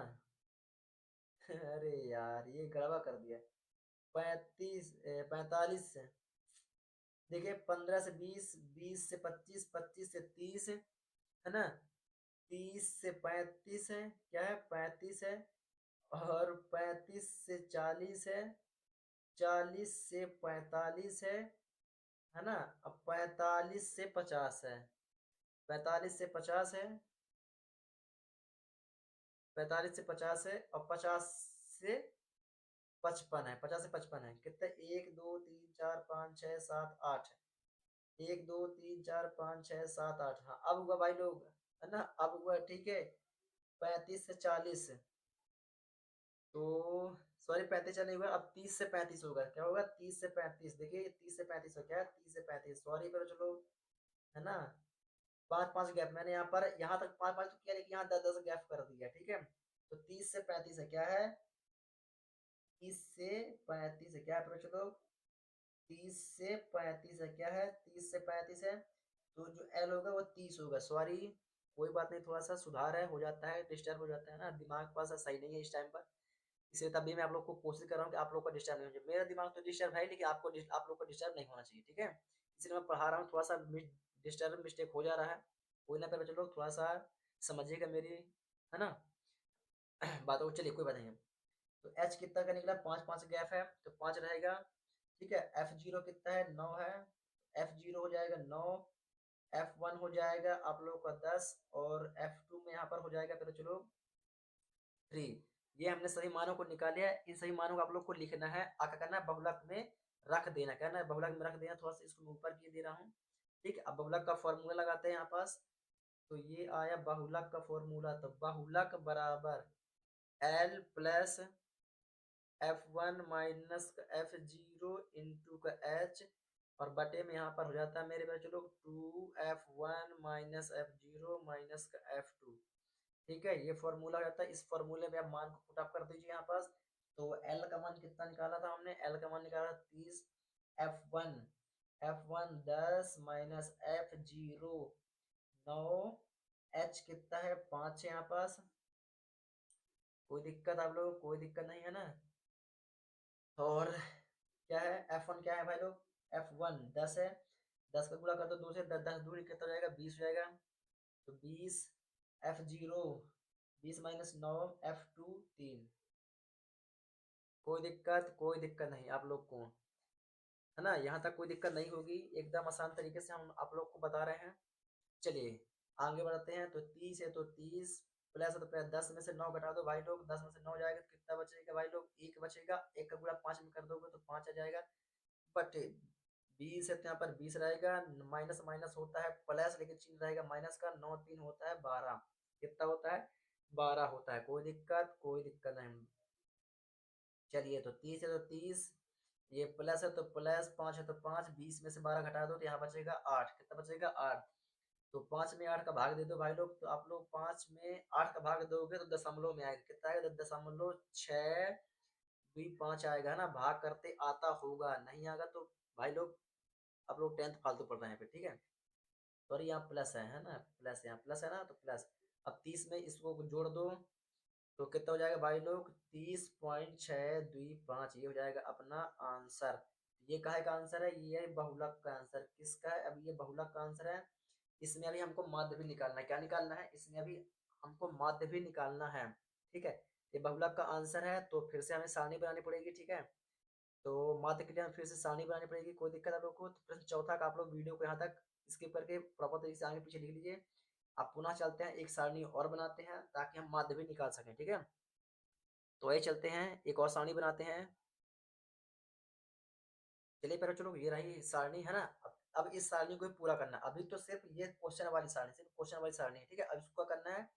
अरे यार ये गड़बड़ कर दिया। 35 45 से, देखिए 15 से 20, 20 से 25, 25 से 30 है ना, 30 से 35 है, क्या है 35 है। और 35 से 40 है, 40 से 45 है ना। अब 45 से 50 है, 45 से 50 है, 45 से 50 है, और 50 से 55 है, 50 से 55 है, कितने, 1 2 3 4 5 6 7 8, 1 2 3 4 5 6 7 8। हाँ अब हुआ भाई लोग, है ना, अब हुआ। ठीक है, 35 से 40, तो सॉरी 35 नहीं हुआ, अब 30 से 35 होगा। क्या होगा, 30 से 35, देखिए ये 30 से 35 हो, क्या है 30 से 35, सॉरी पर चलो, है ना। पांच पांच गैप मैंने यहाँ पर, यहाँ तक पांच पांच तो किया, लेकिन यहाँ 10 10 गैप कर दिया। ठीक है, तो 30 से 35 है, क्या है 30 से 35 है, क्या है चलो, 30 से 35 है, क्या है 30 से 35 है। तो जो एल होगा वो 30 होगा, सॉरी कोई बात नहीं, थोड़ा सा सुधार है, हो जाता है, डिस्टर्ब हो जाता है ना, दिमाग थोड़ा सा सही नहीं है इस टाइम पर। इसलिए तभी मैं आप लोग को कोशिश कर रहा हूँ कि आप लोग को डिस्टर्ब नहीं हो जाए। मेरा दिमाग तो डिस्टर्ब है, लेकिन आप लोग को डिस्टर्ब नहीं होना चाहिए। ठीक है, इसलिए मैं पढ़ा रहा हूँ, थोड़ा सा डिस्टर्ब मिस्टेक हो जा रहा है, कोई ना, पर चलो थोड़ा सा समझिएगा मेरी, है ना। बात हो, चलिए कोई बात नहीं है। तो एच कितना का निकला, 5 5 गैप है तो 5 रहेगा। ठीक है, F0 कितना है, 9 है, F0 हो जाएगा 9, F1 हो जाएगा आप लोगों का 10, और F2 में यहाँ पर हो जाएगा, फिर चलो 3। ये हमने सभी मानों को निकाल लिया। इन सभी मानों को आप लोग को लिखना है, आका करना है, बहुलक में रख देना, कहना है बहुलक में रख देना। थोड़ा सा इसको मैं ऊपर किए दे रहा हूँ। ठीक है, अब बहुलक का फॉर्मूला लगाते हैं यहाँ पास। तो ये आया बहुलक का फॉर्मूला, तो बहुलक बराबर L plus F1 minus F0 into का एच और बटे में यहाँ पर हो जाता है मेरे बच्चों लोग 2f1 माइनस f0 माइनस का f2। ठीक है, ये फॉर्मूला रहता है। इस फॉर्मूले में आप मान को पुट अप कर दीजिए यहाँ पास। तो एल का मान कितना निकाला था हमने? एल का मान निकाला 30। F1 F1 10 minus F0 9। H कितना है? 5 है यहाँ पास। कोई दिक्कत आप लोग? कोई दिक्कत नहीं है ना? और क्या है? F1 क्या है भाई लोग? F1 10 है। 10 का गुणा कर दो 2 से, 10 10 दूरी कितना हो जाएगा? 20 हो जाएगा। तो 20 F0 20 माइनस 9 F2 3। कोई दिक्कत? कोई दिक्कत नहीं आप लोग को, है ना? यहाँ तक कोई दिक्कत नहीं होगी, एकदम आसान तरीके से हम आप लोग को बता रहे हैं। चलिए आगे बढ़ते हैं। तो 30 है तो 30 प्लस है तो प्लस 10 में से 9 घटा दो भाई लोग। 10 में से 9 जाएगा तो कितना बचेगा भाई लोग? 1 बचेगा। 1 का गुणा 5 में कर दोगे तो 5 आ जाएगा। बट 20 है तो यहाँ पर 20 रहेगा। माइनस माइनस होता है प्लस, लेकिन चिन्ह रहेगा माइनस का। 9 3 होता है 12। कितना होता है? 12 होता है। कोई दिक्कत? कोई दिक्कत नहीं। चलिए तो 30 है तो 30, ये प्लस है तो प्लस, 5 है तो 5, 20 में से 12 घटा दो तो यहाँ बचेगा 8। कितना बचेगा? 8। तो 5 में 8 का भाग दे दो भाई लोग। तो आप लोग 5 में 8 का भाग दोगे तो दशमलव में आएगा। कितना आएगा? 0.6 भी 5 आएगा ना। भाग करते आता होगा, नहीं आएगा तो भाई लोग आप लोग 10th फालतू पढ़ रहे हैं फिर। ठीक है, सॉरी यहाँ प्लस है ना? प्लस, यहाँ प्लस है ना तो प्लस। अब 30 में इसको जोड़ दो तो कितना हो जाएगा भाई लोग? 30.625, ये हो जाएगा अपना आंसर। ये काहे का आंसर है? ये बहुलक का आंसर। किसका है? अब ये बहुलक का आंसर है। इसमें अभी हमको माध्य भी निकालना है। क्या निकालना है? इसमें अभी हमको माध्य भी निकालना है। ठीक है, ये बहुलक का आंसर है तो फिर से हमें सारणी बनानी पड़ेगी। ठीक है, तो माध्य के लिए हमें फिर से सारणी बनानी पड़ेगी। कोई दिक्कत आप लोग को? तो प्रश्न चौथा का आप लोग वीडियो को यहाँ तक स्किप करके प्रॉपर तरीके से आगे पीछे लिख लीजिए। आप पुनः चलते हैं, एक सारणी और बनाते हैं ताकि हम माध्य भी निकाल सकें। ठीक है, तो वही चलते हैं, एक और सारणी बनाते हैं। चलिए पहले चलो, ये रही सारणी, है ना? अब इस सारणी को ही पूरा करना है। अभी तो सिर्फ ये क्वेश्चन वाली सारणी, सिर्फ क्वेश्चन वाली सारणी है। ठीक है, अब इसको करना है,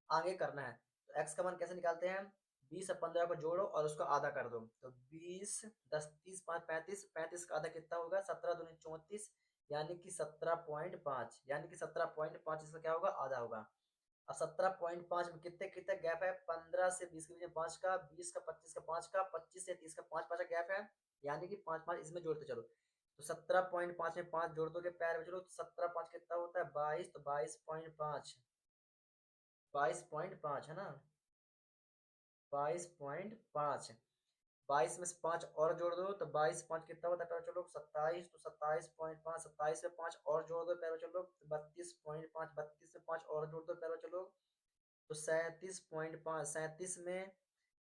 आगे करना है। तो एक्स का मान कैसे निकालते हैं? 20 और 15 को जोड़ो और उसको आधा कर दो। तो 20 10 30 5 35, 35 का आधा कितना होगा? 17 दूनी 34, यानी कि 17.5, यानी कि 17.5 इसका क्या होगा? आधा होगा। अब 17.5 में कितने कितने गैप है? 15 से 20 के बीच में 5 का, 20 का, 25 का 5 का, 25 से 30 का 5 5 का गैप है, यानी कि 5 5 इसमें जोड़ते चलो। तो 17.5 में 5 जोड़ दोगे पैर में, चलो तो 17 5 कितना होता है? 22। तो 22.5, 22.5 है ना? 22.5, 22 में से 5 और जोड़ दो तो 22 5 कितना होता है पैर चलो? 27। तो 27.5, 27 में 5 और जोड़ दो पैर चलो 32.5, 32 में 5 और जोड़ दो पैर चलो तो 37.5,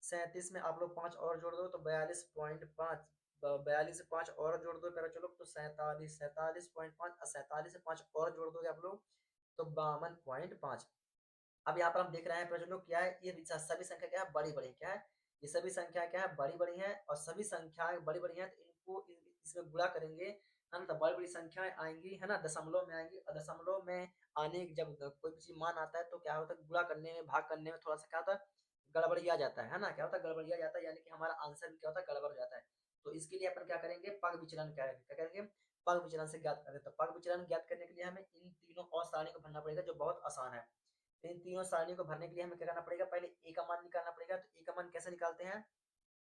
37 में आप लोग 5 और जोड़ दो तो 42.5, 42 से 5 और जोड़ दो पहले चलो तो 47, 47.5, 47 से 5 और जोड़ दोगे आप लोग तो 52.5। अब यहाँ पर हम देख रहे हैं प्रश्न लोग क्या है? ये सभी संख्या क्या है? बड़ी बड़ी। क्या है? ये सभी संख्या क्या है? बड़ी बड़ी है। और सभी संख्याएं बड़ी बड़ी हैं तो इनको इसमें गुणा करेंगे, है ना? तो बड़ी बड़ी संख्याएं आएंगी, है ना? दशमलव में आएंगी। और दशमलव में आने की जब कोई भी चीज मान आता है तो क्या होता है? गुणा करने में, भाग करने में थोड़ा सा क्या होता है? गड़बड़िया जाता है ना? क्या होता है? गड़बड़िया जाता है, यानी कि हमारा आंसर भी क्या होता है? गड़बड़ हो जाता है। तो इसके लिए अपन क्या करेंगे? पग विचलन क्या करेंगे? पग विचलन से ज्ञात करें। तो पग विचलन ज्ञात करने के लिए हमें इन तीनों और सारणी को भरना पड़ेगा, जो बहुत आसान है। तो इन तीनों सारणियों को भरने के लिए हमें क्या करना पड़ेगा? पहले ए का मान निकालना पड़ेगा। तो ए का मान कैसे निकालते हैं?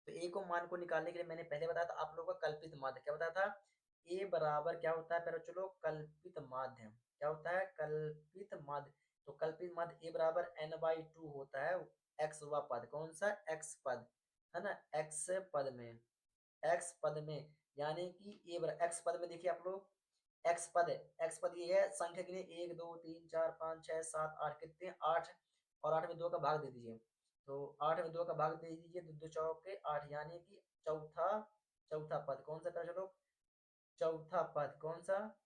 तो ए को मान को निकालने के लिए मैंने पहले बताया था आप लोगों को कल्पित माध्य। क्या बताया था? ए बराबर क्या होता है? पहले चलो, कल्पित माध्य। क्या होता है? कल्पित माध्य। तो कल्पित माध्य ए बराबर n/2 होता है। एक्स व पद, कौन सा? एक्स पद, है ना? एक्स पद में, एक्स पद में, यानी कि ए बराबर एक्स पद में देखिए आप लोग, एक्स पद है। एक्स पद ये है संख्या के लिए 1 2 3 4 5 6 7 8, कितने? 8। और 8 में 2 का भाग दे दीजिए। तो 8 में 2 का भाग दे दीजिए, 2 2 चौके 8, यानी कि चौथा, चौथा पद कौन सा? चलो, चौथा पद कौन सा?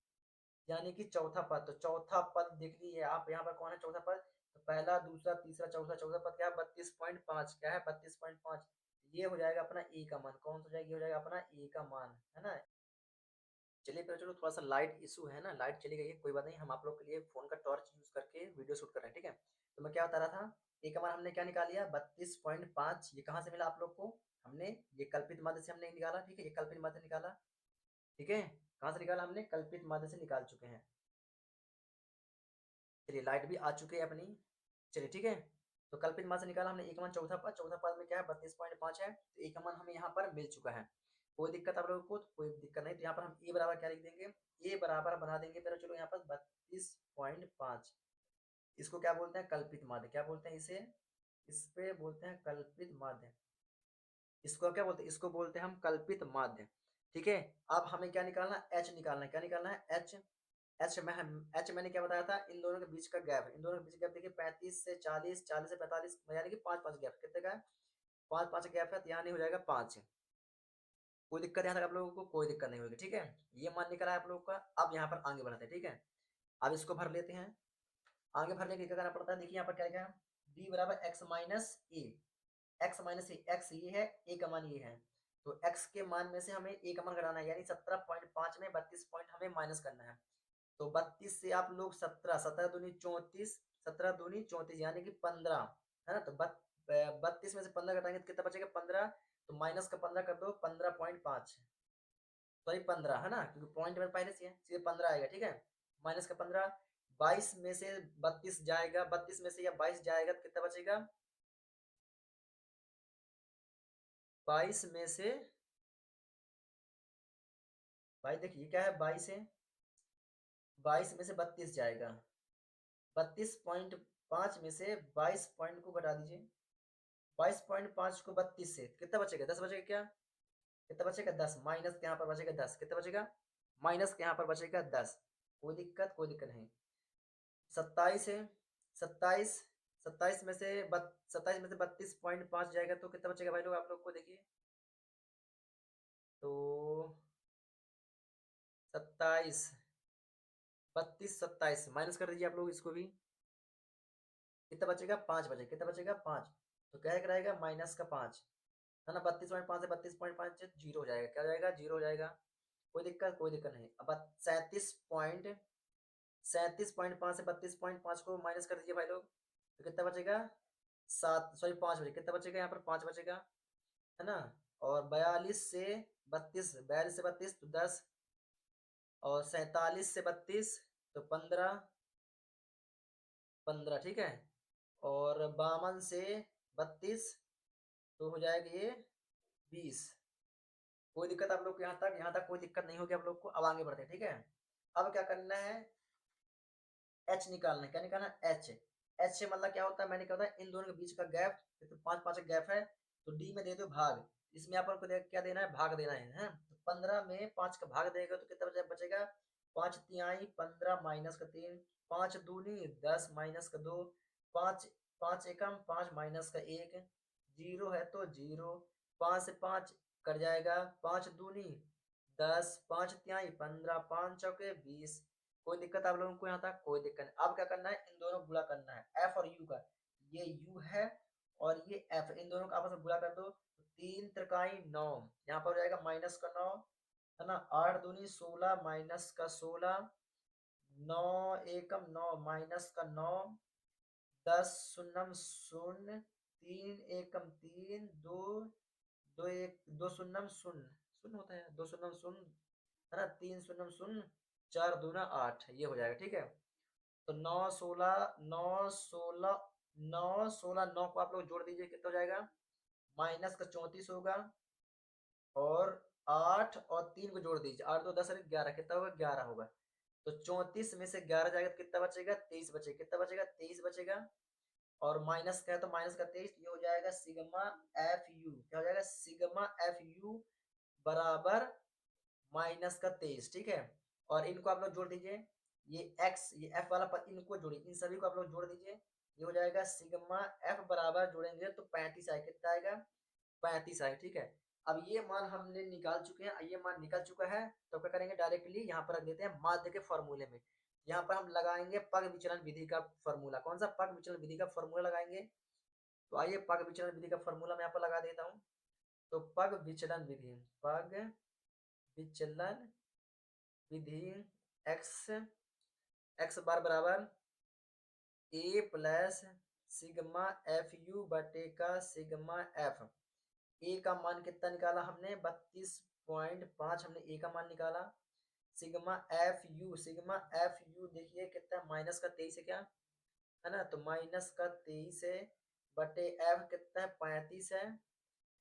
यानी कि चौथा पद। तो चौथा पद देख लीजिए आप यहाँ पर, कौन है चौथा पद? तो पहला, दूसरा, तीसरा, चौथा, चौथा पद क्या है? 32.5। क्या है? 32.5। ये हो जाएगा अपना ए का मान। कौन सा हो जाएगा? ये हो जाएगा अपना ए का मान, है ना? चलिए पहले चलो, थोड़ा सा लाइट इशू है ना, लाइट चली गई है, कोई बात नहीं। हम आप लोग के लिए फोन का टॉर्च यूज करके वीडियो शूट कर रहे हैं। ठीक है, तो मैं क्या बता रहा था? ए का मान हमने क्या निकाल लिया? 32.5। ये कहाँ से मिला आप लोग को? हमने ये कल्पित माध्य से हमने निकाला। ठीक है, ये कल्पित माध्य निकाला। ठीक है, कहाँ से निकाला हमने? कल्पित माध्य से निकाल चुके हैं। चलिए लाइट भी आ चुकी है अपनी। चलिए ठीक है, तो कल्पित मान से निकाला हमने एक मान चौथा पद, चौथा पद में क्या है 32.5 है, तो एक मान हमें यहाँ पर मिल चुका है। कोई दिक्कत आप लोगों को? तो कोई दिक्कत नहीं, तो यहाँ पर हम ए बराबर क्या लिख देंगे? ए बराबर बना देंगे पहले, चलो यहाँ पर 32.5। इसको क्या बोलते हैं? कल्पित माध्य। क्या बोलते हैं इसे? इस पे बोलते हैं कल्पित माध्य। इसको क्या बोलते हैं? इसको बोलते हैं हम कल्पित माध्य। ठीक है, अब हमें क्या निकालना है? एच निकालना है। क्या निकालना है? एच। एच मैंने क्या बताया था? इन दोनों के बीच का गैप है। इन दोनों के बीच का गैप देखिए 35 से 40, 40 से 45, यानी कि 5 गैप। कितने का है? 5 गैप है, तो यहाँ नहीं हो जाएगा 5। कोई दिक्कत यहाँ तक आप लोगों को? कोई दिक्कत नहीं होगी। ठीक है, ये मान निकला है आप लोगों का। अब यहाँ पर आगे बढ़ाते हैं। ठीक है, अब इसको भर लेते हैं। आगे भरने के लिए क्या करना पड़ता है? देखिए यहाँ पर क्या लिखा है? डी बराबर एक्स माइनस ए। एक्स माइनस ए, एक्स ये है, ए का मान ये है, तो एक्स के मान में से हमें ए का मान घटाना है, यानी 17.5 में 32 पॉइंट हमें माइनस करना है। तो 32 से आप लोग 17, 17 दूनी 34, 17 दूनी 34 यानी कि 15 है ना। तो 32 में से 15 घटाएंगे तो कितना बचेगा? 15। तो माइनस का 15 कर दो, 15.5, सॉरी 15 है ना, क्योंकि पॉइंट में पहले से है, सीधे 15 आएगा। ठीक है, माइनस का 15, 22 में से 32 जाएगा, 32 में से या 22 जाएगा तो कितना बचेगा? 22 में से, भाई देखिए क्या है, 22 है, 22 में से 32 जाएगा, 32.5 में से 22 पॉइंट को घटा दीजिए, 22.5 को 32 से कितना बचेगा? 10 बचेगा क्या? कितना बचेगा? 10। माइनस के यहाँ पर बचेगा 10। कितना बचेगा? माइनस के यहाँ पर बचेगा 10। कोई दिक्कत? कोई दिक्कत नहीं। 27 है, 27, 27 में से 32.5 जाएगा तो कितना बचेगा भाई लोग? आप लोग को देखिए, तो 27, 32, 27 माइनस कर दीजिए आप लोग इसको भी। कितना बचेगा? 5 बचेगा। कितना बचेगा? 5। तो क्या रहेगा? माइनस का 5 है ना। 32.5 से 32.5 जीरो हो जाएगा। क्या हो जाएगा? जीरो हो जाएगा। कोई दिक्कत? कोई दिक्कत नहीं। अब 37.5 से 32.5 को माइनस कर दीजिए भाई लोग, तो कितना बचेगा? 7, सॉरी 5 बचेगा। कितना बचेगा? यहाँ पर 5 बचेगा, है ना। और 42 से 32, 42 से 32 तो 10, और 47 से 32 तो 15, 15 ठीक है। और 52 से 32 तो हो जाएगा ये 20। कोई दिक्कत आप लोग को? यहाँ तक कोई दिक्कत नहीं होगी आप लोग को? अब आगे बढ़ते हैं। ठीक है, अब क्या करना है? एच निकालना है। क्या निकालना है? एच। एच से मतलब क्या होता है? मैंने कहा था इन दोनों के बीच का गैप, तो 5 का गैप है, तो डी में दे दो भाग। इसमें आपको क्या देना है? भाग देना है, तो 15 में 5 का भाग देगा तो कितना बचेगा? 5 तिहाई 15 माइनस का 3, 5 दूनी 10 माइनस का 2, 5, 5 एकम 5 माइनस का 1, जीरो है तो जीरो, 5 से 5 कट जाएगा, 5 दूनी 10, 5 तिहाई 15, 5 चौके 20। कोई दिक्कत आप लोगों को यहाँ तक? कोई दिक्कत नहीं। अब क्या करना है? इन दोनों गुणा करना है, एफ और यू का। ये यू है और ये एफ, इन दोनों का आपस में गुणा कर दो, 3 त्रिकाई 9, यहाँ पर हो जाएगा माइनस का 9, है ना। 8 दूनी 16 माइनस का 16, 9 एकम 9 माइनस का 9, 10 शून्यम शून्य, 3 एकम 3, 2, 2 एक 2 शून्यम शून्य, शून्य होता है, 2 शून्यम शून्य, है ना, 3 शून्यम शून्य, 4 दूना 8, ये हो जाएगा। ठीक है, तो 9 16 9 16 9 16 9 को आप लोग जोड़ दीजिए, कितना हो जाएगा? माइनस का 34 होगा, और 8 और 3 को जोड़ दीजिए, 8 2 10 11, कितना होगा? 11 होगा। तो 34 में से 11 जाएगा तो कितना बचेगा? 23 बचेगा। कितना बचेगा? 23 बचेगा। और माइनस का है तो माइनस का 23, ये हो जाएगा सिग्मा एफ यू। क्या हो जाएगा? सिग्मा एफ यू बराबर माइनस का 23। ठीक है, और इनको आप लोग जोड़ दीजिए, ये एक्स ये एफ वाला पद इनको जोड़िए, इन सभी को आप लोग जोड़ दीजिए, ये हो जाएगा सिग्मा एफ बराबर, जोड़ेंगे तो 35 आएगा। कितना आएगा? 35 आएगा। ठीक है, अब ये मान हमने निकाल चुके हैं, ये मान निकल चुका है, तो क्या करेंगे? डायरेक्टली यहाँ पर रख देते हैं माध्य के फॉर्मूले में। यहाँ पर हम लगाएंगे पग विचलन विधि का फॉर्मूला। कौन सा? पग विचलन विधि का फॉर्मूला लगाएंगे। तो आइए पग विचलन विधि का फॉर्मूला मैं यहाँ पर लगा देता हूँ। तो पग विचलन विधि, पग विचलन विधि, एक्स एक्स बार बराबर ए प्लस सिग्मा एफ यू बटे का सिग्मा एफ। ए का मान कितना निकाला हमने? 32.5 हमने ए का मान निकाला। सिग्मा एफ यू देखिए कितना है, माइनस का 23 है क्या, है ना, तो माइनस का 23 है बटे एफ कितना है 35 है,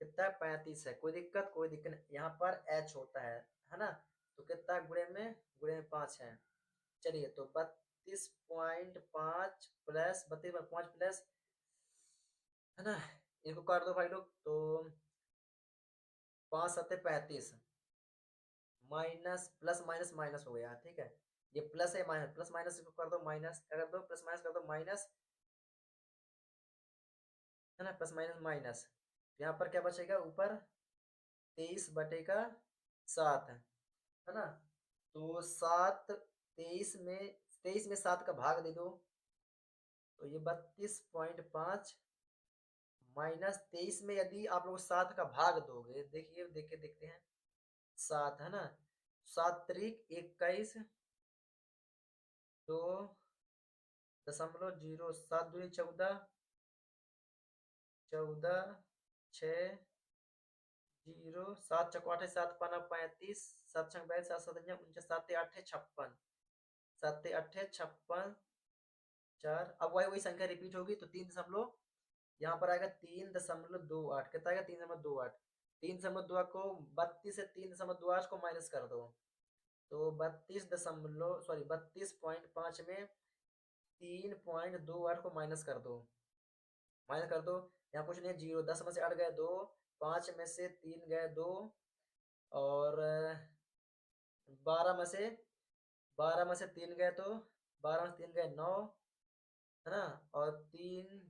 कितना है 35 है, कोई दिक्कत नहीं, यहाँ पर एच होता है ना, तो कितना गुणे में 5 है। चलिए तो 32.5 प्लस 32.5 प्लस, है ना, इनको काट दो भाई लोग, तो 5 7 35 माइनस प्लस माइनस माइनस हो गया, ठीक है, ये प्लस है माइनस, प्लस माइनस इसको कर दो माइनस, क्या कर दो प्लस माइनस कर दो माइनस, है ना, प्लस माइनस माइनस, यहाँ पर क्या बचेगा ऊपर 23/7 है ना, तो 23 में 7 का भाग दे दो, तो ये 32.5 माइनस 23 में यदि आप लोग 7 का भाग दोगे, देखिए देखिए देखते हैं, 7 है ना, 7 × 21 तो 0.07 7 × 2 = 14, 14 6 0 7 × 8 7 × 5 35 7 × 42 7 7 49 7 8 56 7 8 56 4, अब वही संख्या रिपीट होगी, तो 3 यहाँ पर आएगा 3.28, कितना आएगा 3.28, 3.28 को 32 से 3.28 को माइनस कर दो, तो 32.5 में 3.28 को माइनस कर दो, यहाँ कुछ नहीं, जीरो, 10 में से 8 गए 2, 5 में से 3 गए 2, और 12 में से 3 गए, तो 12 में से 3 गए 9, है ना, और 3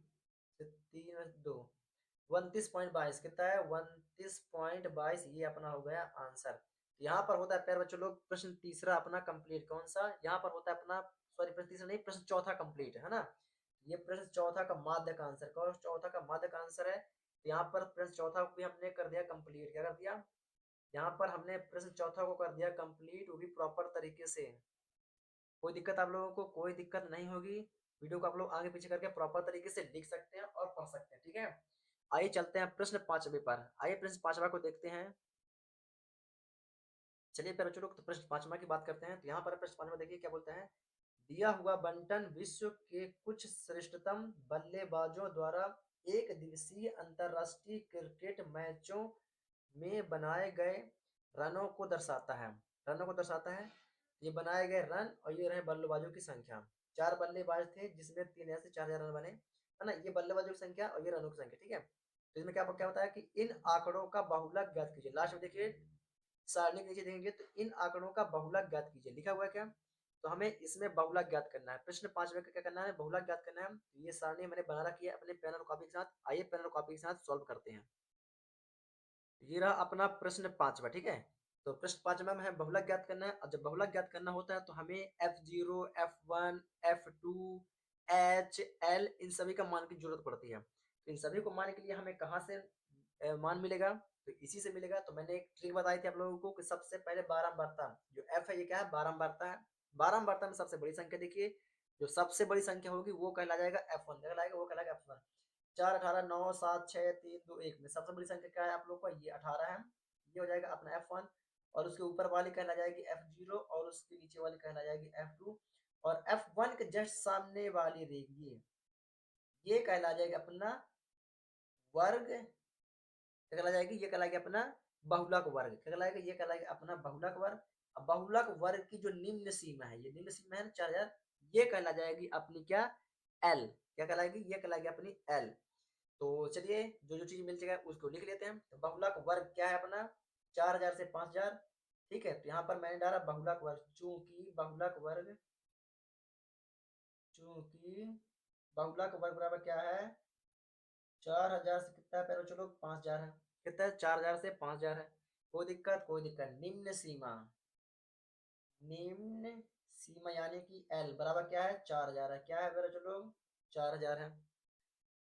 से 3 में 2, 29.22 कितना है 29.22, ये अपना हो गया आंसर। यहाँ पर होता है प्यारे बच्चों लोग प्रश्न तीसरा अपना कंप्लीट, कौन सा, यहाँ पर होता है अपना, सॉरी प्रश्न तीसरा नहीं, प्रश्न चौथा कंप्लीट, है ना, ये प्रश्न चौथा का माध्य का आंसर, कौन चौथा का माध्य का आंसर है, तो यहाँ पर प्रश्न चौथा को भी हमने कर दिया कंप्लीट, क्या कर दिया, यहाँ पर हमने प्रश्न चौथा को कर दिया कंप्लीट, वो भी प्रॉपर तरीके से, कोई दिक्कत आप लोगों को, कोई दिक्कत नहीं होगी, वीडियो को आप लोग आगे पीछे करके प्रॉपर तरीके से लिख सकते हैं और पढ़ सकते हैं, ठीक है। आइए चलते हैं प्रश्न पांचवे पर, आइए प्रश्न पांचवा को देखते हैं। चलिए प्यारे बच्चों लोग, तो प्रश्न पांचवा की बात करते हैं, तो यहाँ पर प्रश्न पांचवा देखिए क्या बोलता है, दिया हुआ बंटन विश्व के कुछ श्रेष्ठतम बल्लेबाजों द्वारा एक दिवसीय अंतरराष्ट्रीय क्रिकेट मैचों में बनाए गए रनों को दर्शाता है, ये बनाए गए रन और ये रहे बल्लेबाजों की संख्या, 4 बल्लेबाज थे जिसमें 3,000 से 4,000 रन बने, है ना, ये बल्लेबाजों की संख्या और ये रनों की संख्या, ठीक है, तो इसमें क्या क्या बताया कि इन आंकड़ों का बहुलक ज्ञात कीजिए, लास्ट में देखिए सारणी के नीचे देखेंगे तो इन आंकड़ों का बहुलक ज्ञात कीजिए, लिखा हुआ है क्या, तो हमें इसमें बहुलक ज्ञात करना है, प्रश्न 5 में क्या करना है, बहुलक ज्ञात करना है, तो ये सारणी मैंने बना रखी है अपने पेन और कॉपी के साथ, आइए पेन और कॉपी के साथ सॉल्व करते हैं। ये रहा अपना प्रश्न 5वां, ठीक है, तो प्रश्न 5वां में हमें बहुलक ज्ञात करना है, और जब बहुलक ज्ञात करना होता है तो हमें F0 F1 F2 H L इन सभी का मान की जरूरत पड़ती है, तो इन सभी को मान के लिए हमें कहाँ से मान मिलेगा, तो इसी से मिलेगा, तो मैंने एक ट्रिक बताई थी आप लोगों को कि सबसे पहले बारंबारता, जो F है ये क्या है बारंबारता है, बारंबारता में सबसे बड़ी संख्या देखिए, जो सबसे बड़ी संख्या होगी वो कहला जाएगा F1, कहलाएगा वो कहलाएगा F1, 4 18 9 7 6 3 2 1 में सबसे बड़ी संख्या क्या है आप लोग का, ये 18 है, ये हो जाएगा अपना F1, और उसके ऊपर वाली कहला जाएगी F0, और उसके नीचे वाली कहला जाएगी F2, और F1 के जस्ट सामने वाली रेखी ये कहला जाएगा अपना वर्ग, क्या कहला जाएगी, ये कहलाएगी अपना बहुलक वर्ग, क्या कहलाएगा, ये कहलाएगा अपना बहुलक वर्ग, अब बहुलक वर्ग की जो निम्न सीमा है, ये निम्न सीमा है ना 4,000, ये कहला जाएगी अपनी क्या L, क्या कहलाएगी, ये कहलाएगी अपनी L, तो चलिए जो जो चीज मिल जाएगा उसको लिख लेते हैं, तो बहुलक वर्ग क्या है अपना 4,000 से 5,000, ठीक है, तो यहाँ पर मैंने डाला बहुलक वर्ग, चूंकि बहुलक वर्ग बराबर क्या है 4,000 से कितना है पहले चलो 5,000 है, कितना है 4,000 से 5,000 है, कोई दिक्कत, निम्न सीमा यानी कि L बराबर क्या है 4,000 है, क्या है मेरे चलो 4,000 है,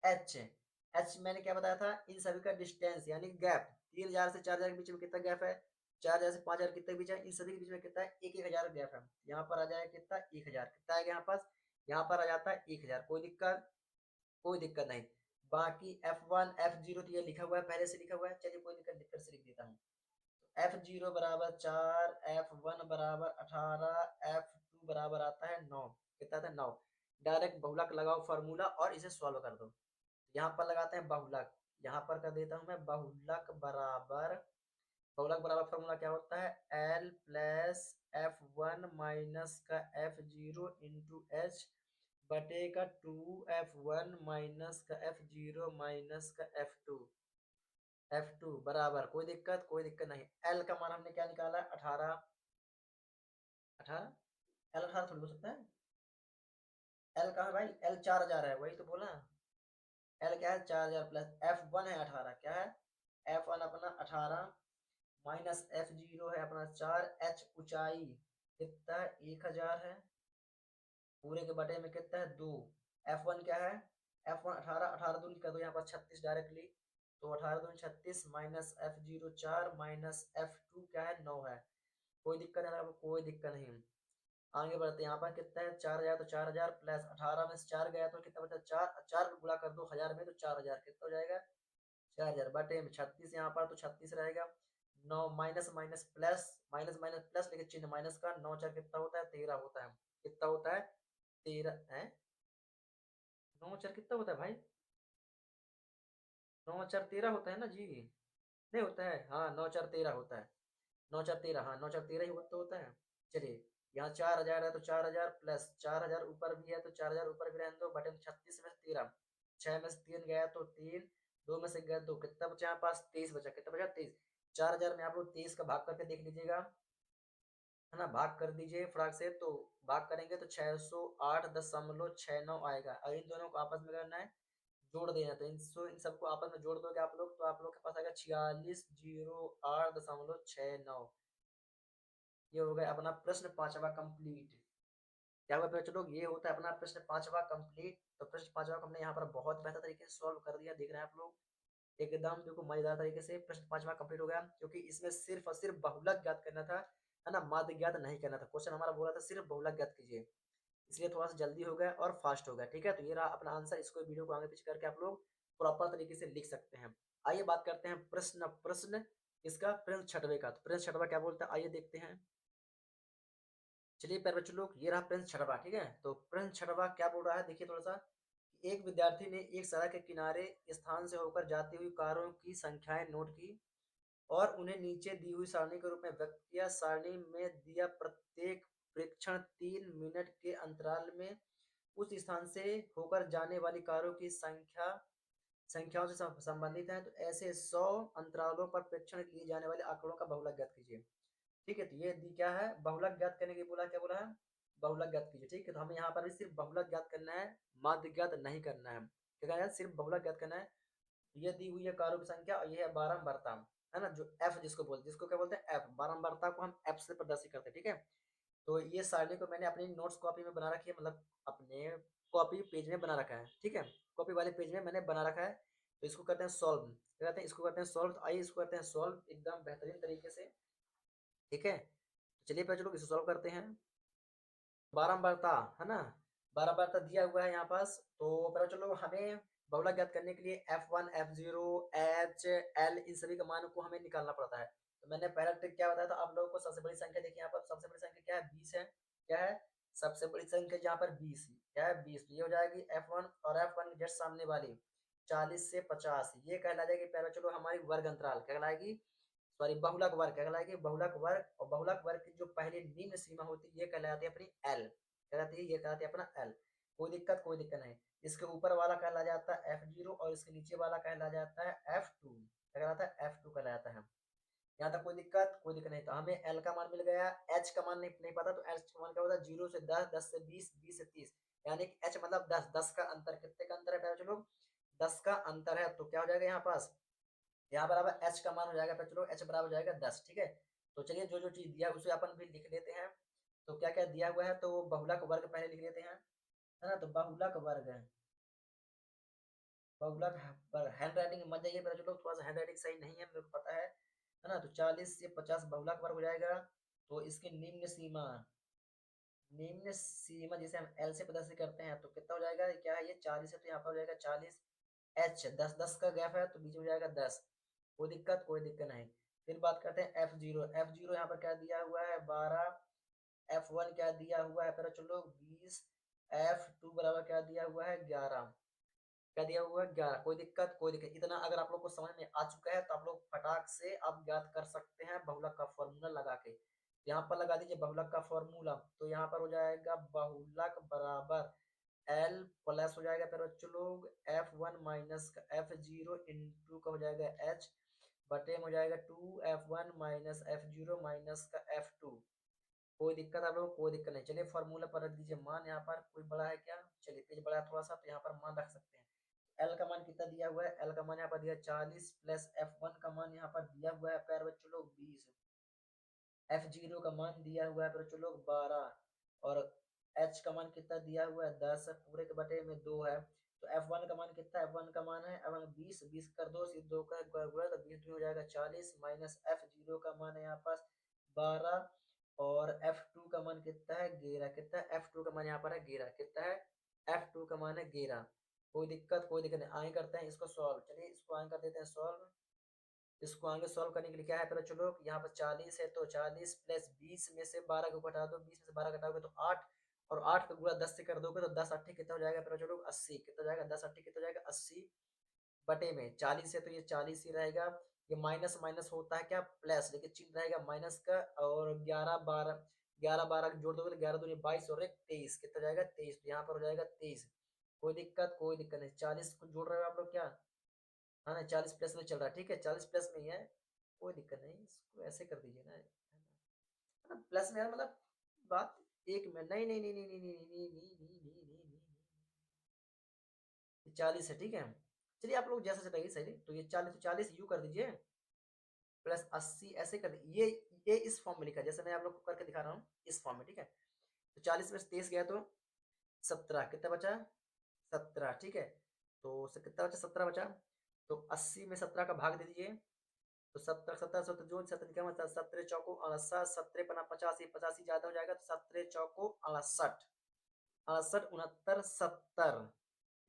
H, मैंने क्या बताया था, इन सभी का डिस्टेंस यानी गैप, 3,000 से 4,000 के बीच में कितना गैप है, 4,000 से 5,000 कितने के बीच है, इन सभी के बीच में कितना है 1,000 गैप है, यहाँ पर आ जाएगा कितना 1,000, कितना आएगा यहाँ पास, यहाँ पर आ जाता है 1,000, कोई दिक्कत नहीं, बाकी F1 F0 तो ये लिखा हुआ है पहले से लिखा हुआ है, चलिए कोई दिक्कत नहीं, फिर से लिख देता हूँ, F0 बराबर 4, F1 बराबर 18, F2 बराबर आता है 9। कितना आता है 9। डायरेक्ट बहुलक लगाओ फार्मूला और इसे सॉल्व कर दो। यहाँ पर लगाते हैं बहुलक, यहाँ पर कर देता हूँ मैं बहुलक बराबर फार्मूला क्या होता है, L प्लस F1 माइनस का F0 इंटू एच बटे का 2F1 माइनस का F0 माइनस का F2 बराबर, कोई दिक्कत नहीं। L का मान हमने क्या निकाला, 18। 18 L 18 थोड़ी हो सकता है। L कहाँ है भाई, L 4000 है, वही तो बोला। L क्या है 4000 प्लस F1 है 18, क्या है F1 अपना 18 माइनस F0 है अपना 4, H ऊंचाई कितना है 1000 है, पूरे के बटे में कितना है 2। F1 क्या है, F1 18, 18 दूनी कर दो यहाँ पर 36 डायरेक्टली, तो 18 दूनी 36 माइनस F0 4 माइनस F2 क्या है 9 है। कोई दिक्कत नहीं आपको, कोई दिक्कत नहीं। आगे बढ़ते हैं, यहाँ पर कितना है 4000, तो 4000 प्लस 18 में से 4 गया तो कितना बचा 4, 4 को गुणा कर दो 1000 में तो 4000 कितना हो जाएगा 4000 बटे में 36 यहाँ पर तो 36 रहेगा। 9 minus minus plus, minus minus plus लेके चिन्ह माइनस का, 9 4 कितना होता है 13 होता है। कितना होता है 13 है, 9 4 कितना होता है भाई, 9 4 13 होता है ना जी, नहीं होता है, हाँ 9 4 13 होता है। 9 4 13, हाँ 9 4 13 ही होता है। चलिए यहाँ 4000 है तो 4000 प्लस 4000 ऊपर भी है तो 4000 ऊपर भी रहने दो बटे में 36 में से 13, 6 में से 3 गया तो 3, 2 में से गया 2, कितना बचा यहाँ पास 23 बचा, कितना बचा 23। 4000 में आप लोग 23 का भाग करके देख लीजिएगा, है ना, भाग कर दीजिए फटाक से, तो भाग करेंगे तो 608.69 आएगा। अब इन दोनों को आपस में करना है, जोड़ देना, तो इन सबको आपस में जोड़ दोगे आप लोग तो आप लोग के पास आएगा 4608.69। ये हो गया अपना प्रश्न पांचवा कंप्लीट। क्या हुआ बच्चों लोग, ये होता है अपना प्रश्न पांचवा कंप्लीट। तो प्रश्न पांचवा को हमने यहाँ पर बहुत बेहतर तरीके से सॉल्व कर दिया, देख रहे हैं आप लोग एकदम देखो मजेदार तरीके से प्रश्न पांचवा कंप्लीट हो गया, क्योंकि इसमें सिर्फ और सिर्फ बहुलक ज्ञात करना था, है ना, माध्य ज्ञात नहीं करना था। क्वेश्चन हमारा बोला था सिर्फ बहुलक ज्ञात कीजिए, इसलिए थोड़ा सा जल्दी हो गया और फास्ट हो गया। ठीक है, तो ये रहा अपना आंसर, इसको वीडियो को आगे पीछे करके आप लोग प्रॉपर तरीके से लिख सकते हैं। आइए बात करते हैं प्रश्न प्रश्न इसका प्रिंस छठवे का। तो प्रिंस छठवा क्या बोलता है आइए देखते हैं। चलिए प्यारे बच्चों लोग, ये रहा प्रिंस छठवा। ठीक है, तो प्रिंस छठवा क्या बोल रहा है देखिए थोड़ा सा। एक विद्यार्थी ने एक सड़क के किनारे स्थान से होकर जाती हुई कारों की संख्याएं नोट की और उन्हें नीचे दी हुई सारणी के रूप में व्यक्त किया। सारणी में दिया प्रत्येक प्रेक्षण 3 मिनट के अंतराल में उस स्थान से होकर जाने वाली कारों की संख्याओं से संबंधित है, तो ऐसे 100 अंतरालों पर प्रेक्षण किए जाने वाले आंकड़ों का बहुलक ज्ञात कीजिए। ठीक है, तो ये दी क्या है, बहुलक ज्ञात करने के बोला, क्या बोला है बहुलक ज्ञात कीजिए। ठीक है, तो हमें यहाँ पर भी सिर्फ बहुलक ज्ञात करना है, माध्य ज्ञात नहीं करना है। क्या कहना है, सिर्फ बहुलक ज्ञात करना है। ये दी हुई है कारों की संख्या और ये है बारंबारता, है ना, जो एफ जिसको क्या बोलते हैं एफ, बारंबारता को हम एफ से प्रदर्शित करते हैं। ठीक है, तो ये सारणी को मैंने अपनी नोट्स कॉपी में बना रखी है, मतलब अपने कॉपी पेज में बना रखा है। ठीक है, कॉपी वाले पेज में मैंने बना रखा है। तो इसको करते हैं सॉल्व, क्या कहते हैं इसको करते हैं सॉल्व। तो आइए इसको करते हैं सॉल्व एकदम बेहतरीन तरीके से। ठीक है, तो चलिए पहले चलो इसे सॉल्व करते हैं। बारंबारता, है ना, बारंबारता दिया हुआ है यहाँ पास। तो पहले चलो हमें बहुलक ज्ञात करने के लिए F1 F0 H L इन सभी का मान को हमें निकालना पड़ता है। तो मैंने पहला ट्रिक क्या बताया था आप लोगों को, सबसे बड़ी संख्या देखिए यहाँ पर, सबसे बड़ी संख्या क्या है 20 है। क्या है सबसे बड़ी संख्या जहाँ पर 20, क्या है 20, ये हो जाएगी F1 और F1 की जस्ट सामने वाली 40 से 50, ये कहला जाएगी पहले चलो हमारी वर्ग अंतराल कहलाएगी, सॉरी बहुलक वर्ग कहलाएगी, बहुलक वर्ग। और बहुलक वर्ग की जो पहली निम्न सीमा होती है ये कहलाती है अपनी एल, कहलाती है ये कहलाती है अपना एल। कोई दिक्कत नहीं। इसके ऊपर वाला कहला जाता है F0 और इसके नीचे वाला कहला जाता है F2, कहलाता है F2 कहलाता है। यहाँ तक कोई दिक्कत नहीं। तो हमें एल का मान मिल गया, एच का मान नहीं पता, तो एच का मान क्या होता है 0 से 10, 10 से 20, 20 से 30, यानी कि एच मतलब 10, 10 का अंतर, कितने का अंतर है पहले चलो 10 का अंतर है। तो क्या हो जाएगा यहाँ पास, यहाँ बराबर एच का मान हो जाएगा, चलो एच बराबर हो जाएगा 10। ठीक है, तो चलिए जो जो चीज दिया उसे अपन भी लिख लेते हैं। तो क्या क्या दिया हुआ है, तो बहुलक वर्ग पहले लिख लेते हैं, है ना। तो बहुलक वर्ग है, बहुलक हैंड राइटिंग मत जाइए पहले चलो, थोड़ा सा हैंड राइटिंग सही नहीं है मेरे को पता है ना। तो 40 से 50 बहुलक वर्ग हो जाएगा। तो इसकी निम्न सीमा जिसे हम एल से प्रदर्शित करते हैं, तो कितना हो जाएगा, क्या है ये 40 है तो यहाँ पर हो जाएगा 40, एच 10, 10 का गैप है तो बीच में हो जाएगा 10। कोई दिक्कत नहीं। फिर बात करते हैं F0। F0 यहाँ पर क्या दिया हुआ है 12, F1 क्या दिया हुआ है पहले चलो 20, F2 बराबर क्या दिया हुआ है 11, क्या दिया हुआ है 11। कोई दिक्कत इतना अगर आप लोग को समझ में आ चुका है तो आप लोग फटाक से अब ज्ञात कर सकते हैं बहुलक का फॉर्मूला लगा के। यहाँ पर लगा दीजिए बहुलक का फॉर्मूला, तो यहाँ पर हो जाएगा बहुलक बराबर एल प्लस हो जाएगा फिर बच्चों लोग F1 माइनस का F0 इंटू का हो जाएगा H बटे में हो जाएगा 2F1 माइनस F0 माइनस का F2। कोई दिक्कत आप लोगों को कोई दिक्कत नहीं। चलिए फॉर्मूला पर रख दीजिए मान, यहाँ पर कोई बड़ा है क्या, चलिए पेज बड़ा है थोड़ा सा तो यहाँ पर मान रख सकते हैं। एल का मान कितना दिया हुआ है, एल का मान यहाँ पर दिया 40 प्लस F1 का मान यहाँ पर दिया हुआ है पैर बच्चों लोग 20, F0 का मान दिया हुआ है बच्चों लोग 12 और H का मान कितना दिया हुआ है 10 पूरे के बटे में 2 है। तो F1 का मान कितना है, F1 का मान है F1 20, 20 कर दो सिर्फ 2 का गुणा तो 20 हो जाएगा 40 माइनस F0 का मान है यहाँ पास 12 और F2 का मान कितना है 11, कितना है F2 का मान यहाँ पर है 11, कितना है F2 का मान है 11। कोई दिक्कत नहीं, आगे करते हैं इसको सॉल्व। चलिए इसको आगे कर देते हैं सॉल्व। इसको आगे सॉल्व करने के लिए क्या है पहले चलो यहाँ पर 40 है तो 40 प्लस 20 में से 12 को घटा दो, 20 में से 12 घटाओगे तो 8 और 8 का गुणा 10 से कर दोगे तो 10 8 कितना हो जाएगा पहले चलो 80, कितना हो जाएगा 10 8 कितना हो जाएगा 80 बटे में 40 है तो ये 40 ही रहेगा। ये माइनस माइनस होता है क्या प्लस, लेकिन चिन्ह रहेगा माइनस का और 11 12 जोड़ दोगे तो 11 दूनी 22 और 1 23, कितना हो जाएगा 23, तो यहाँ पर हो जाएगा 23। कोई दिक्कत नहीं, 40 को जोड़ रहे हो आप लोग क्या, हाँ ना 40 प्लस में चल रहा है, ठीक है 40 प्लस में ही है, कोई दिक्कत नहीं, इसको ऐसे कर दीजिए ना, है ना प्लस में यार मतलब बात एक में नहीं नहीं नहीं नहीं नहीं नहीं नहीं नहीं नहीं नहीं नहीं नहीं 40 है ठीक है। चलिए आप लोग जैसा चाहिए सही, तो ये 40 तो 40 यू कर दीजिए प्लस 80 ऐसे कर दीजिए, ये इस फॉर्म में लिखा है जैसे मैं आप लोग को करके दिखा रहा हूँ इस फॉर्म में, ठीक है। तो 40 में से 23 गया तो 17, कितना बचा 17, ठीक है। तो कितना बचा 17 बचा, तो 80 में 17 का भाग दे दीजिए तो 70 17 सत्तर जो 70 क्या मतलब 17 चौको 68, 17 पना 85, 85 ज्यादा हो जाएगा तो 17 चौको 68, 68 69 70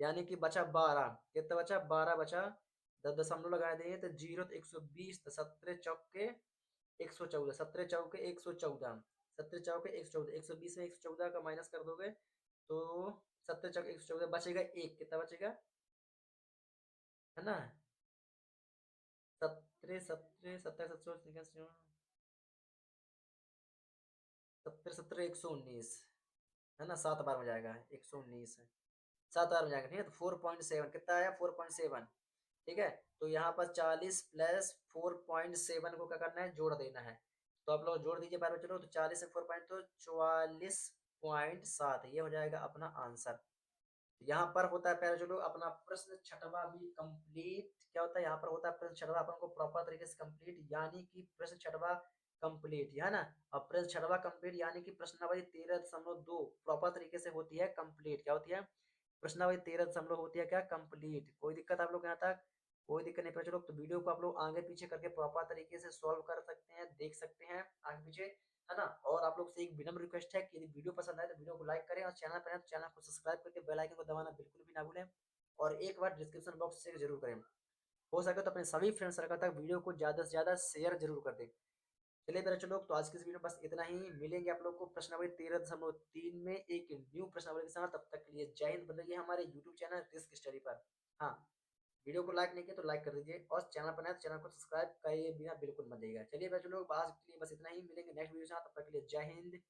यानी कि बचा 12, कितना बचा 12 बचा, 10 दशमलव लगा देंगे तो जीरो तो 120, तो 17 चौके 114, 17 चौके 114, 17 चौके 114, 120 में 114 का माइनस कर दोगे तो 17 चौके 114 बचेगा एक, कितना बचेगा है ना 17 17 17 17 70 70 119 है ना, 7 बार में जाएगा 119 है, 7 बार में जाएगा ठीक है। तो 4.7 कितना आया 4.7, ठीक है। तो यहाँ पर 40 प्लस 4.7 को क्या करना है जोड़ देना है, तो आप लोग जोड़ दीजिए बार बार चलो, तो 40 से 4 पॉइंट तो 44.7 ये हो जाएगा अपना आंसर। यहाँ पर होता है पहले चलो अपना प्रश्न छठवा भी कंप्लीट, क्या होता है यहाँ पर होता है प्रश्न छठवा अपन को प्रॉपर तरीके से कंप्लीट, यानी कि प्रश्न छठवा कंप्लीट है ना। अब प्रश्न छठवा कंप्लीट यानी कि प्रश्नावली 13.2 प्रॉपर तरीके से होती है कंप्लीट, क्या होती है प्रश्नावली 13 होती है क्या कंप्लीट। कोई दिक्कत आप लोग यहाँ तक कोई दिक्कत नहीं पहुंचे लोग, तो वीडियो को आप लोग आगे पीछे करके प्रॉपर तरीके से सॉल्व कर सकते हैं, देख सकते हैं आगे पीछे, है ना। और आप लोग से एक विनम्र रिक्वेस्ट है कि यदि वीडियो पसंद आए तो वीडियो को लाइक करें और चैनल पर है तो चैनल को सब्सक्राइब करके बेल आइकन को दबाना बिल्कुल भी ना भूलें और एक बार डिस्क्रिप्शन बॉक्स चेक जरूर करें, हो सके तो अपने सभी फ्रेंड सर्कल तक वीडियो को ज़्यादा से ज़्यादा शेयर जरूर कर दें। चलिए मेरे चलो तो आज की इस वीडियो में बस इतना ही, मिलेंगे आप लोग को प्रश्नावली 13.3 में एक न्यू प्रश्नावली के साथ, तब तक के लिए जय हिंद। बन हमारे यूट्यूब चैनल रिस्क स्टडी पर, हाँ वीडियो को लाइक नहीं किया तो लाइक कर दीजिए और चैनल पर नया तो चैनल को सब्सक्राइब करे बिना बिल्कुल मत जाइएगा। चलिए बच्चों लोग आज के लिए बस इतना ही, मिलेंगे नेक्स्ट वीडियो के साथ, तब तक के लिए जय हिंद।